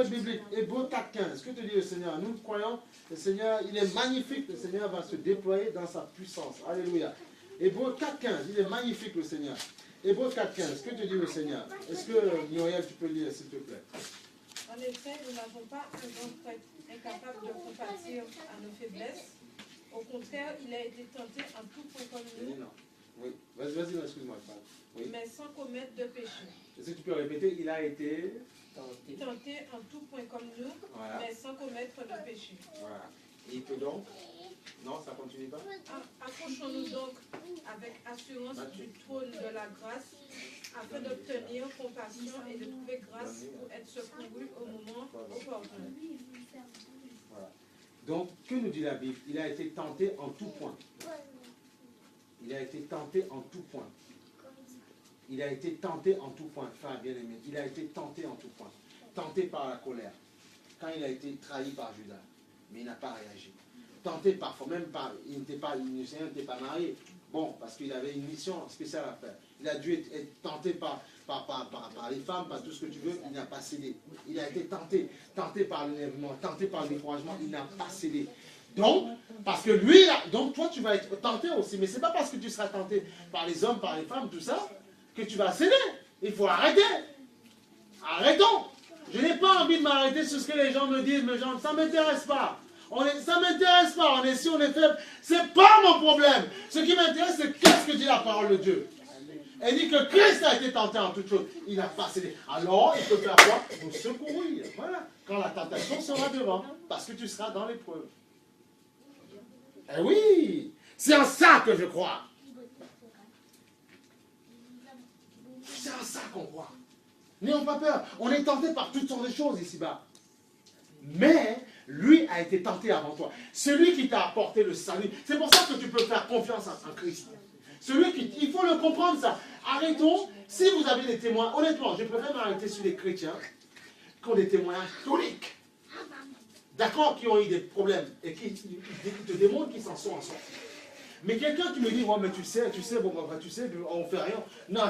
être biblique. Hébreux 4.15. Ce que te dit le Seigneur, nous croyons, le Seigneur, il est magnifique. Le Seigneur va se déployer dans sa puissance. Alléluia. Hébreux 4.15. Il est magnifique, le Seigneur. Hébreux 4.15. Ce que te dit le Seigneur. Est-ce que, Muriel, tu peux lire, s'il te plaît? En effet, nous n'avons pas un grand prêtre incapable de compatir à nos faiblesses. Au contraire, il a été tenté en tout point comme nous. Non. Oui. Vas-y, excuse-moi. Oui. Mais sans commettre de péché. Est-ce que tu peux répéter? Il a été... tenté en tout point comme nous, voilà. Mais sans commettre de péché. Voilà. Et il peut donc... Non, ça continue pas? Approchons-nous donc avec assurance du trône de la grâce, afin d'obtenir compassion et de trouver grâce pour être secouru au moment opportun. Voilà. Donc, que nous dit la Bible? Il a été tenté en tout point. Il a été tenté en tout point. Il a été tenté en tout point, frère bien-aimé. Il a été tenté en tout point. Tenté par la colère. Quand il a été trahi par Judas. Mais il n'a pas réagi. Tenté parfois, même par, il n'était pas marié. Bon, parce qu'il avait une mission spéciale à faire. Il a dû être tenté par les femmes, par tout ce que tu veux, il n'a pas cédé. Il a été tenté par l'enlèvement, tenté par le découragement, il n'a pas cédé. Donc, parce que lui, donc toi tu vas être tenté aussi, mais ce n'est pas parce que tu seras tenté par les hommes, par les femmes, tout ça, que tu vas céder. Il faut arrêter. Arrêtons. Je n'ai pas envie de m'arrêter sur ce que les gens me disent, mais gens, ça ne m'intéresse pas. Ça ne m'intéresse pas, on est si on est faible. Ce n'est pas mon problème. Ce qui m'intéresse, c'est qu'est-ce que dit la parole de Dieu. Elle dit que Christ a été tenté en toutes choses. Il n'a pas cédé. Alors, il peut faire quoi? Nous secourir. Voilà. Quand la tentation sera devant. Parce que tu seras dans l'épreuve. Eh oui! C'est en ça que je crois. C'est en ça qu'on croit. N'ayons pas peur. On est tenté par toutes sortes de choses ici-bas. Mais lui a été tenté avant toi. Celui qui t'a apporté le salut. C'est pour ça que tu peux faire confiance en Christ. Il faut le comprendre ça. Arrêtons. Si vous avez des témoins, honnêtement, je préfère m'arrêter sur les chrétiens qui ont des témoignages toniques. D'accord, qui ont eu des problèmes et qui te démontrent qu'ils s'en sont en sortis. Mais quelqu'un qui me dit, ouais, mais tu sais, on fait rien. Non.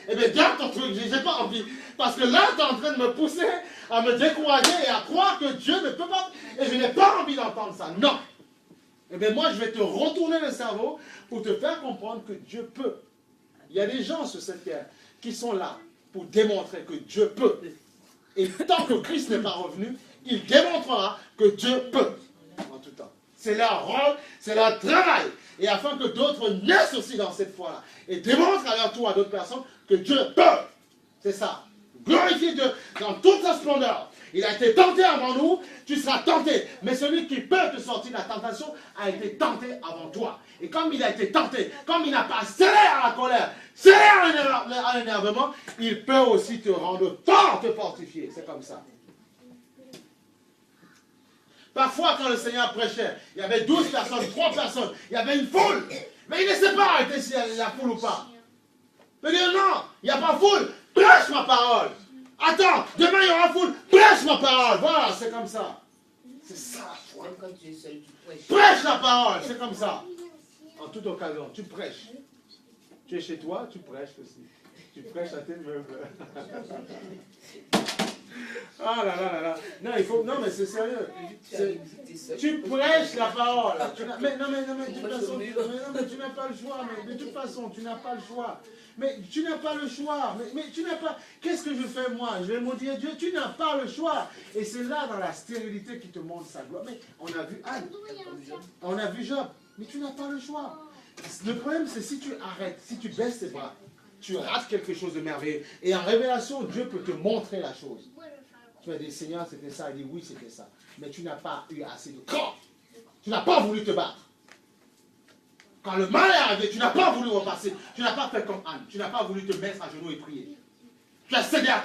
Eh bien, garde ton truc, j'ai pas envie. Parce que là, tu es en train de me pousser à me décourager et à croire que Dieu ne peut pas. Et je n'ai pas envie d'entendre ça. Non. Eh bien, moi, je vais te retourner le cerveau pour te faire comprendre que Dieu peut. Il y a des gens sur cette terre qui sont là pour démontrer que Dieu peut. Et tant que Christ n'est pas revenu, il démontrera que Dieu peut en tout temps. C'est leur rôle, c'est leur travail. Et afin que d'autres naissent aussi dans cette foi-là et démontrent à leur tour à d'autres personnes que Dieu peut. C'est ça. Glorifier Dieu dans toute sa splendeur. Il a été tenté avant nous, tu seras tenté. Mais celui qui peut te sortir de la tentation a été tenté avant toi. Et comme il a été tenté, comme il n'a pas cédé à la colère, cédé à l'énervement, il peut aussi te rendre fort, te fortifier. C'est comme ça. Parfois, quand le Seigneur prêchait, il y avait 12 personnes, 3 personnes, il y avait une foule. Mais il ne sait pas arrêter s'il y a la foule ou pas. Il peut dire non, il n'y a pas foule, prêche ma parole. Attends, demain il y aura foule, prêche ma parole. Voilà, c'est comme ça. C'est ça la foi. Même quand tu es seul, tu prêches. Prêche la parole, c'est comme ça. En toute occasion, tu prêches. Tu es chez toi, tu prêches aussi. Tu prêches à tes meubles. Ah là là là là. Non, il faut. Non, mais c'est sérieux. Tu prêches la parole. Mais de toute façon, tu n'as pas le choix. Mais de toute façon, tu n'as pas le choix. Mais tu n'as pas le choix. Mais tu n'as pas. Qu'est-ce que je fais moi? Je vais maudire Dieu. Tu n'as pas le choix. Et c'est là dans la stérilité qui te montre sa gloire. Mais on a vu Anne. On a vu Job. Mais tu n'as pas le choix. Le problème, c'est si tu arrêtes, si tu baisses tes bras, tu rates quelque chose de merveilleux. Et en révélation, Dieu peut te montrer la chose. Tu vas dire, Seigneur, c'était ça. Il dit, oui, c'était ça. Mais tu n'as pas eu assez de cran. Tu n'as pas voulu te battre. Quand le mal est arrivé, tu n'as pas voulu repasser. Tu n'as pas fait comme Anne. Tu n'as pas voulu te mettre à genoux et prier. Tu as cédé à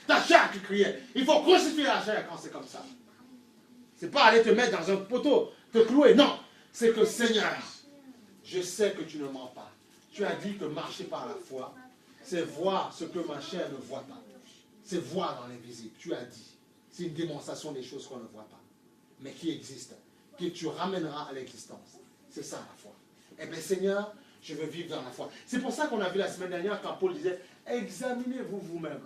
ta chair qui criait. Il faut crucifier la chair quand c'est comme ça. C'est pas aller te mettre dans un poteau, te clouer. Non. C'est que, Seigneur, je sais que tu ne mens pas. Tu as dit que marcher par la foi, c'est voir ce que ma chair ne voit pas. C'est voir dans l'invisible. Tu as dit. C'est une démonstration des choses qu'on ne voit pas, mais qui existent, que tu ramèneras à l'existence. C'est ça la foi. Eh bien, Seigneur, je veux vivre dans la foi. C'est pour ça qu'on a vu la semaine dernière quand Paul disait, examinez-vous vous-même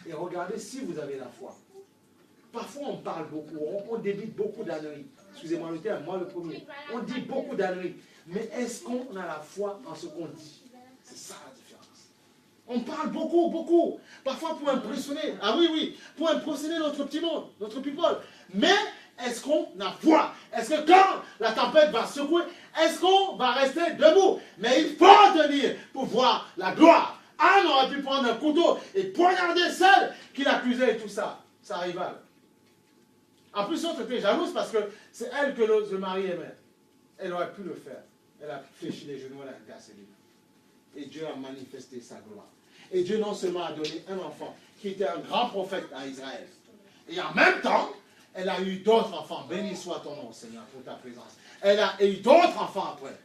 et regardez si vous avez la foi. Parfois, on parle beaucoup, on débite beaucoup d'âneries. Excusez-moi le terme, moi le premier. On dit beaucoup d'âneries. Mais est-ce qu'on a la foi en ce qu'on dit? C'est ça la différence. On parle beaucoup, beaucoup. Parfois pour impressionner. Ah oui, oui. Pour impressionner notre petit monde, notre people. Mais est-ce qu'on a foi? Est-ce que quand la tempête va secouer, est-ce qu'on va rester debout? Mais il faut tenir pour voir la gloire. Anne aurait pu prendre un couteau et poignarder celle qui l'accusait et tout ça. Sa rivale. En plus, l'autre était jalouse parce que c'est elle que le mari aimait. Elle aurait pu le faire. Elle a fléchi les genoux, elle a intercédé. Et Dieu a manifesté sa gloire. Et Dieu non seulement a donné un enfant qui était un grand prophète à Israël, et en même temps, elle a eu d'autres enfants. Béni soit ton nom, Seigneur, pour ta présence. Elle a eu d'autres enfants après.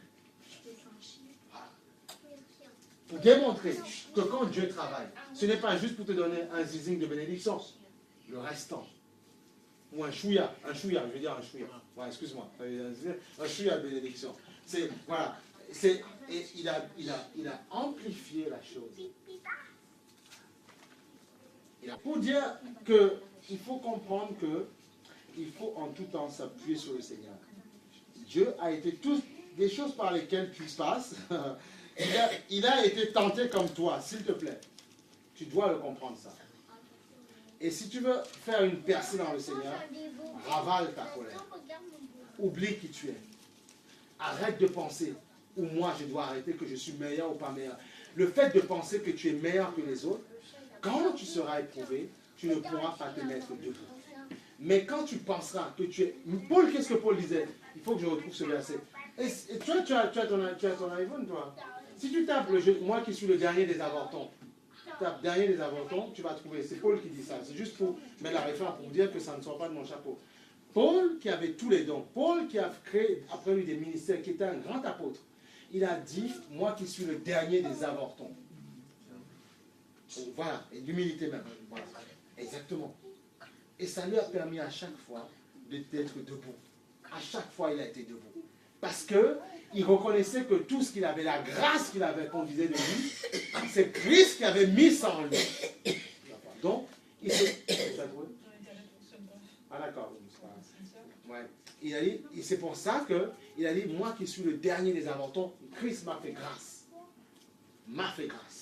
Pour démontrer que quand Dieu travaille, ce n'est pas juste pour te donner un zizing de bénédiction, le restant. Ou un chouïa, je veux dire un chouïa. Ouais, excuse-moi, un chouïa de bénédiction. C'est, voilà, et il a amplifié la chose. Pour dire qu'il faut comprendre qu'il faut en tout temps s'appuyer sur le Seigneur. Dieu a été toutes des choses par lesquelles tu passes. Il a été tenté comme toi, s'il te plaît. Tu dois le comprendre ça. Et si tu veux faire une percée dans le Seigneur, ravale ta colère. Oublie qui tu es. Arrête de penser, ou moi je dois arrêter que je suis meilleur ou pas meilleur. Le fait de penser que tu es meilleur que les autres, quand tu seras éprouvé, tu ne pourras pas te mettre debout. Mais quand tu penseras que tu es... Paul, qu'est-ce que Paul disait? Il faut que je retrouve ce verset. Et toi, tu as ton iPhone, toi. Si tu tapes le jeu, moi qui suis le dernier des avortons, tape dernier des avortons, tu vas trouver. C'est Paul qui dit ça. C'est juste pour mettre la référence, pour dire que ça ne sort pas de mon chapeau. Paul qui avait tous les dons, Paul qui a créé après lui des ministères, qui était un grand apôtre, il a dit, moi qui suis le dernier des avortons. Voilà, et d'humilité même. Voilà. Exactement. Et ça lui a permis à chaque fois d'être debout. À chaque fois, il a été debout. Parce qu'il reconnaissait que tout ce qu'il avait, la grâce qu'il avait, qu'on disait de lui, c'est Christ qui avait mis ça en lui. Donc, il se... Ah d'accord. Ouais. Il a dit, c'est pour ça qu'il a dit, moi qui suis le dernier des avortons, Christ m'a fait grâce. M'a fait grâce.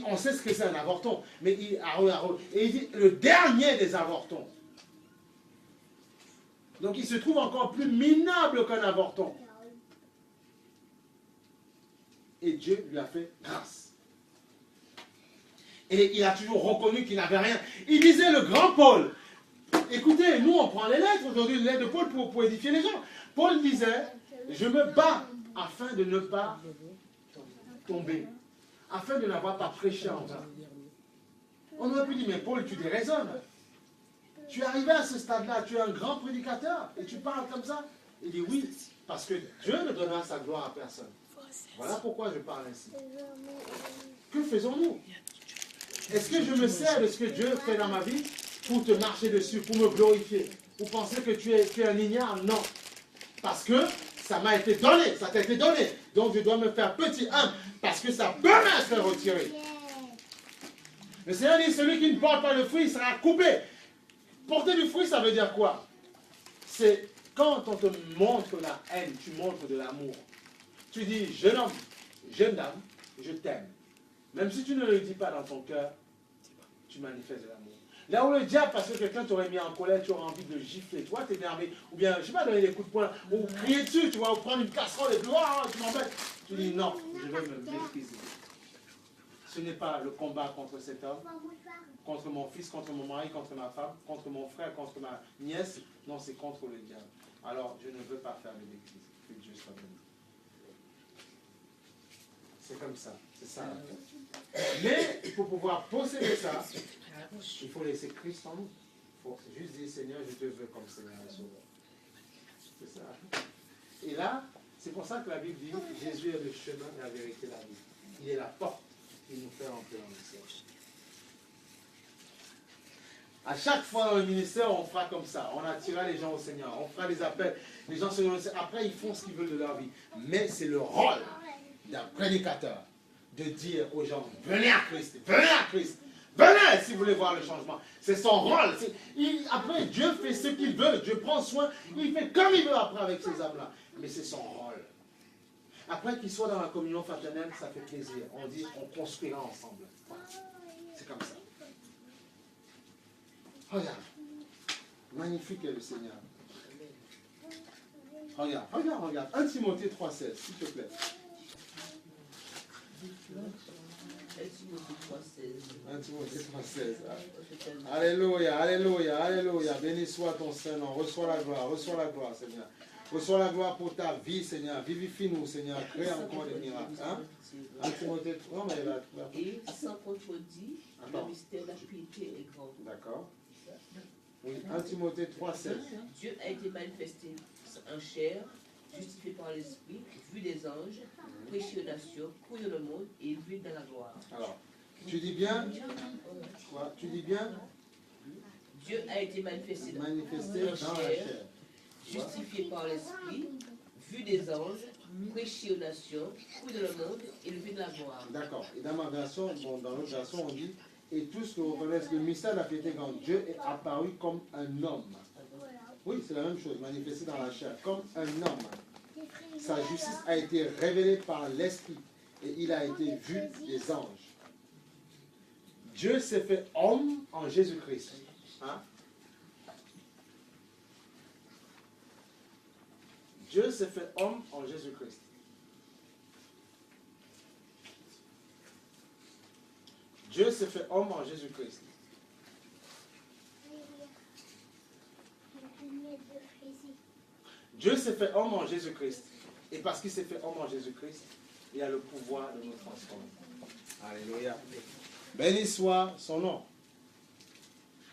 On sait ce que c'est un avorton, mais et il dit le dernier des avortons. Donc il se trouve encore plus minable qu'un avorton. Et Dieu lui a fait grâce. Et il a toujours reconnu qu'il n'avait rien. Il disait le grand Paul. Écoutez, nous on prend les lettres aujourd'hui, les lettres de Paul pour édifier les gens. Paul disait, je me bats afin de ne pas tomber, afin de n'avoir pas prêché en vain. On aurait pu dire, mais Paul, tu déraisonnes. Tu es arrivé à ce stade-là, tu es un grand prédicateur et tu parles comme ça. Il dit oui, parce que Dieu ne donnera sa gloire à personne. Voilà pourquoi je parle ainsi. Que faisons-nous? Est-ce que je me sers de ce que Dieu fait dans ma vie pour te marcher dessus, pour me glorifier? Pour penser que tu es un ignare? Non. Parce que ça m'a été donné, ça t'a été donné. Donc je dois me faire petit humble, parce que ça peut m'être retiré. Le Seigneur dit, celui qui ne porte pas de fruit sera coupé. Porter du fruit, ça veut dire quoi? C'est quand on te montre la haine, tu montres de l'amour. Tu dis, jeune homme, jeune dame, je t'aime. Même si tu ne le dis pas dans ton cœur, tu manifestes de l'amour. Là où le diable, parce que quelqu'un t'aurait mis en colère, tu aurais envie de le gifler, tu vois, t'énerver, ou bien, je ne sais pas, donner des coups de poing, ou crier dessus, tu vois, ou prendre une casserole et puis, oh, tu m'embêtes. Tu dis, non, je vais me maîtriser. Ce n'est pas le combat contre cet homme, contre mon fils, contre mon mari, contre ma femme, contre mon frère, contre ma nièce. Non, c'est contre le diable. Alors, je ne veux pas faire de bêtises. Que Dieu soit béni. C'est comme ça. C'est ça. Mais pour pouvoir posséder ça, il faut laisser Christ en nous. Il faut juste dire, Seigneur, je te veux comme Seigneur et Sauveur. C'est ça. Et là, c'est pour ça que la Bible dit, Jésus est le chemin, la vérité, la vie. Il est la porte qui nous fait entrer dans le ciel. À chaque fois dans le ministère, on fera comme ça. On attirera les gens au Seigneur. On fera des appels. Les gens se lancent. Après, ils font ce qu'ils veulent de leur vie. Mais c'est le rôle d'un prédicateur de dire aux gens, venez à Christ, venez à Christ. Venez si vous voulez voir le changement. C'est son rôle. Après, Dieu fait ce qu'il veut. Dieu prend soin. Il fait comme il veut après avec ces âmes-là. Mais c'est son rôle. Après qu'il soit dans la communion fraternelle, ça fait plaisir. On dit, on construira ensemble. C'est comme ça. Regarde. Magnifique est le Seigneur. Regarde, regarde, regarde. 1 Timothée 3,16, s'il te plaît. 1 Timothée 3,16. Alléluia, alléluia, alléluia. Béni soit ton Saint-Nom. Reçois la gloire, Seigneur. Reçois la gloire pour ta vie, Seigneur. Vivifie-nous, Seigneur. Crée encore des miracles. Hein? 1 Timothée 3, mais là. Et sans contredit, le mystère de la piété est grand. D'accord. Oui, 1 Timothée 3,16. Dieu a été manifesté en chair, justifié par l'Esprit, vu des anges, prêché aux nations, couru dans le monde et vu dans la gloire. Alors, tu dis bien quoi? Tu dis bien Dieu a été manifesté dans la chair, justifié par l'Esprit, vu des anges, prêché aux nations, couru dans le monde et vu dans la gloire. D'accord. Et dans ma version, bon, dans l'autre version, on dit et tous que reconnaissent le mystère de la piété quand Dieu est apparu comme un homme. Oui, c'est la même chose, manifesté dans la chair, comme un homme. Sa justice a été révélée par l'Esprit et il a été vu des anges. Dieu s'est fait homme en Jésus-Christ. Hein? Dieu s'est fait homme en Jésus-Christ. Dieu s'est fait homme en Jésus-Christ. Dieu s'est fait homme en Jésus-Christ. Et parce qu'il s'est fait homme en Jésus-Christ, il a le pouvoir de nous transformer. Alléluia. Béni soit son nom.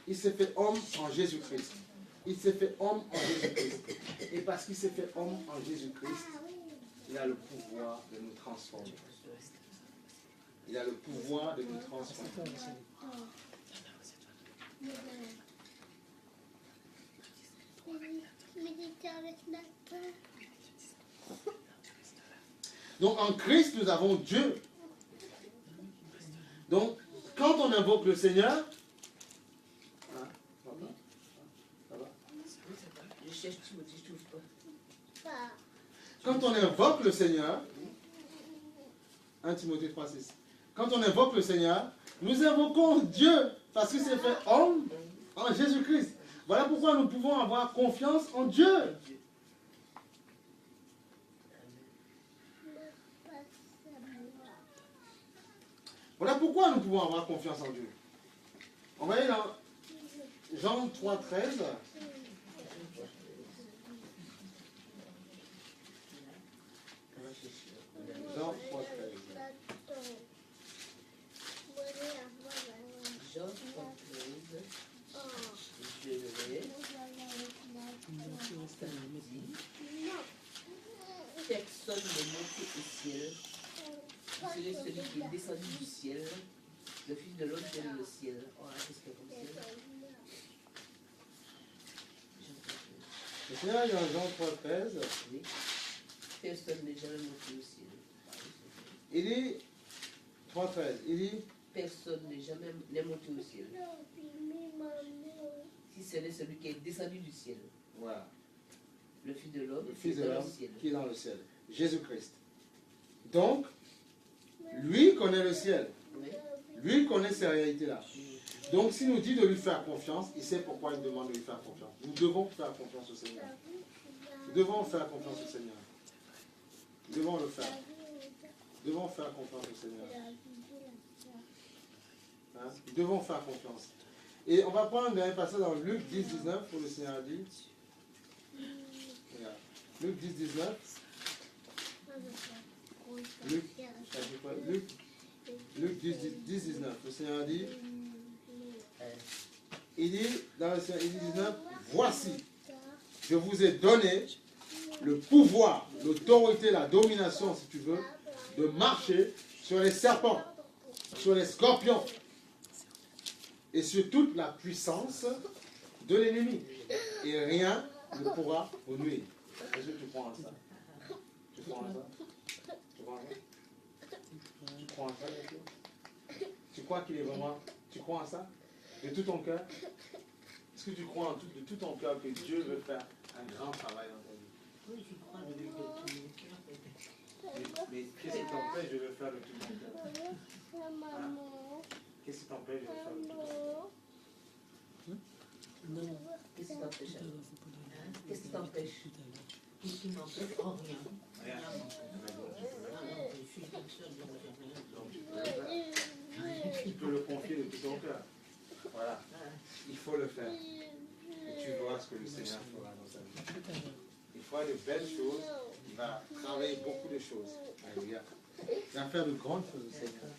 Il s'est fait homme en Jésus-Christ. Il s'est fait homme en Jésus-Christ. Et parce qu'il s'est fait homme en Jésus-Christ, il a le pouvoir de nous transformer. Il a le pouvoir de nous transformer. Donc en Christ, nous avons Dieu. Donc, quand on invoque le Seigneur, hein, ça va? Je cherche Timothée, je ne trouve pas. Quand on invoque le Seigneur, 1 Timothée 3,6, quand on invoque le Seigneur, nous invoquons Dieu parce qu'il s'est fait homme en Jésus-Christ. Voilà pourquoi nous pouvons avoir confiance en Dieu. Voilà pourquoi nous pouvons avoir confiance en Dieu. On va aller dans Jean 3,13. Jean 3,13. Jean 3,13. Je vais. Personne n'est monté au ciel. C'est celui qui est descendu du ciel. Le Fils de l'homme est dans le ciel. Oh, qu'est-ce qu'il y a comme ciel? Le Seigneur est dans Jean 3,13. Oui. Personne n'est jamais monté au ciel. Il dit 3,13. Il dit Personne n'est monté au ciel. Si ce n'est celui qui est descendu du ciel. voilà, Le Fils de l'homme le Fils de est dans l'homme le ciel. qui est dans le ciel. Jésus-Christ. Donc, lui connaît le ciel. Oui. Lui connaît ces réalités-là. Donc, s'il nous dit de lui faire confiance, il sait pourquoi il demande de lui faire confiance. Nous devons faire confiance au Seigneur. Nous devons faire confiance au Seigneur. Nous devons le faire. Nous devons faire confiance au Seigneur. Hein? Nous devons faire confiance. Et on va prendre un dernier passage dans Luc 10, 19, où le Seigneur dit. Regarde. Luc 10, 19. Luc 10, 19. Le Seigneur dit. Il dit, dans le Seigneur, il dit 19, voici, je vous ai donné le pouvoir, l'autorité, la domination, si tu veux, de marcher sur les serpents, sur les scorpions et sur toute la puissance de l'ennemi. Et rien ne pourra vous nuire. Est-ce que tu crois en ça? Tu crois en ça? Tu crois en ça? Tu crois en ça? Tu crois qu'il est vraiment... Tu crois en ça? De tout ton cœur? Est-ce que tu crois de tout ton cœur que Dieu veut faire un grand travail dans ta vie? Oui, je crois de tout mon cœur. Mais qu'est-ce qui t'empêche de le faire de tout ton cœur? Hein? Qu'est-ce qui t'empêche de le faire de tout ton cœur? Non. Qu'est-ce qui t'empêche? Qu'est-ce qui t'empêche? Qu'est-ce qui m'empêche? Oh, rien. Rien. Je suis comme ça, donc rien. Donc tu peux le confier de tout ton cœur. Voilà. Il faut le faire. Et tu verras ce que le Seigneur fera dans sa vie. Il fera de belles choses. Il va travailler beaucoup de choses. Alléluia. Il va faire de grandes choses, le Seigneur.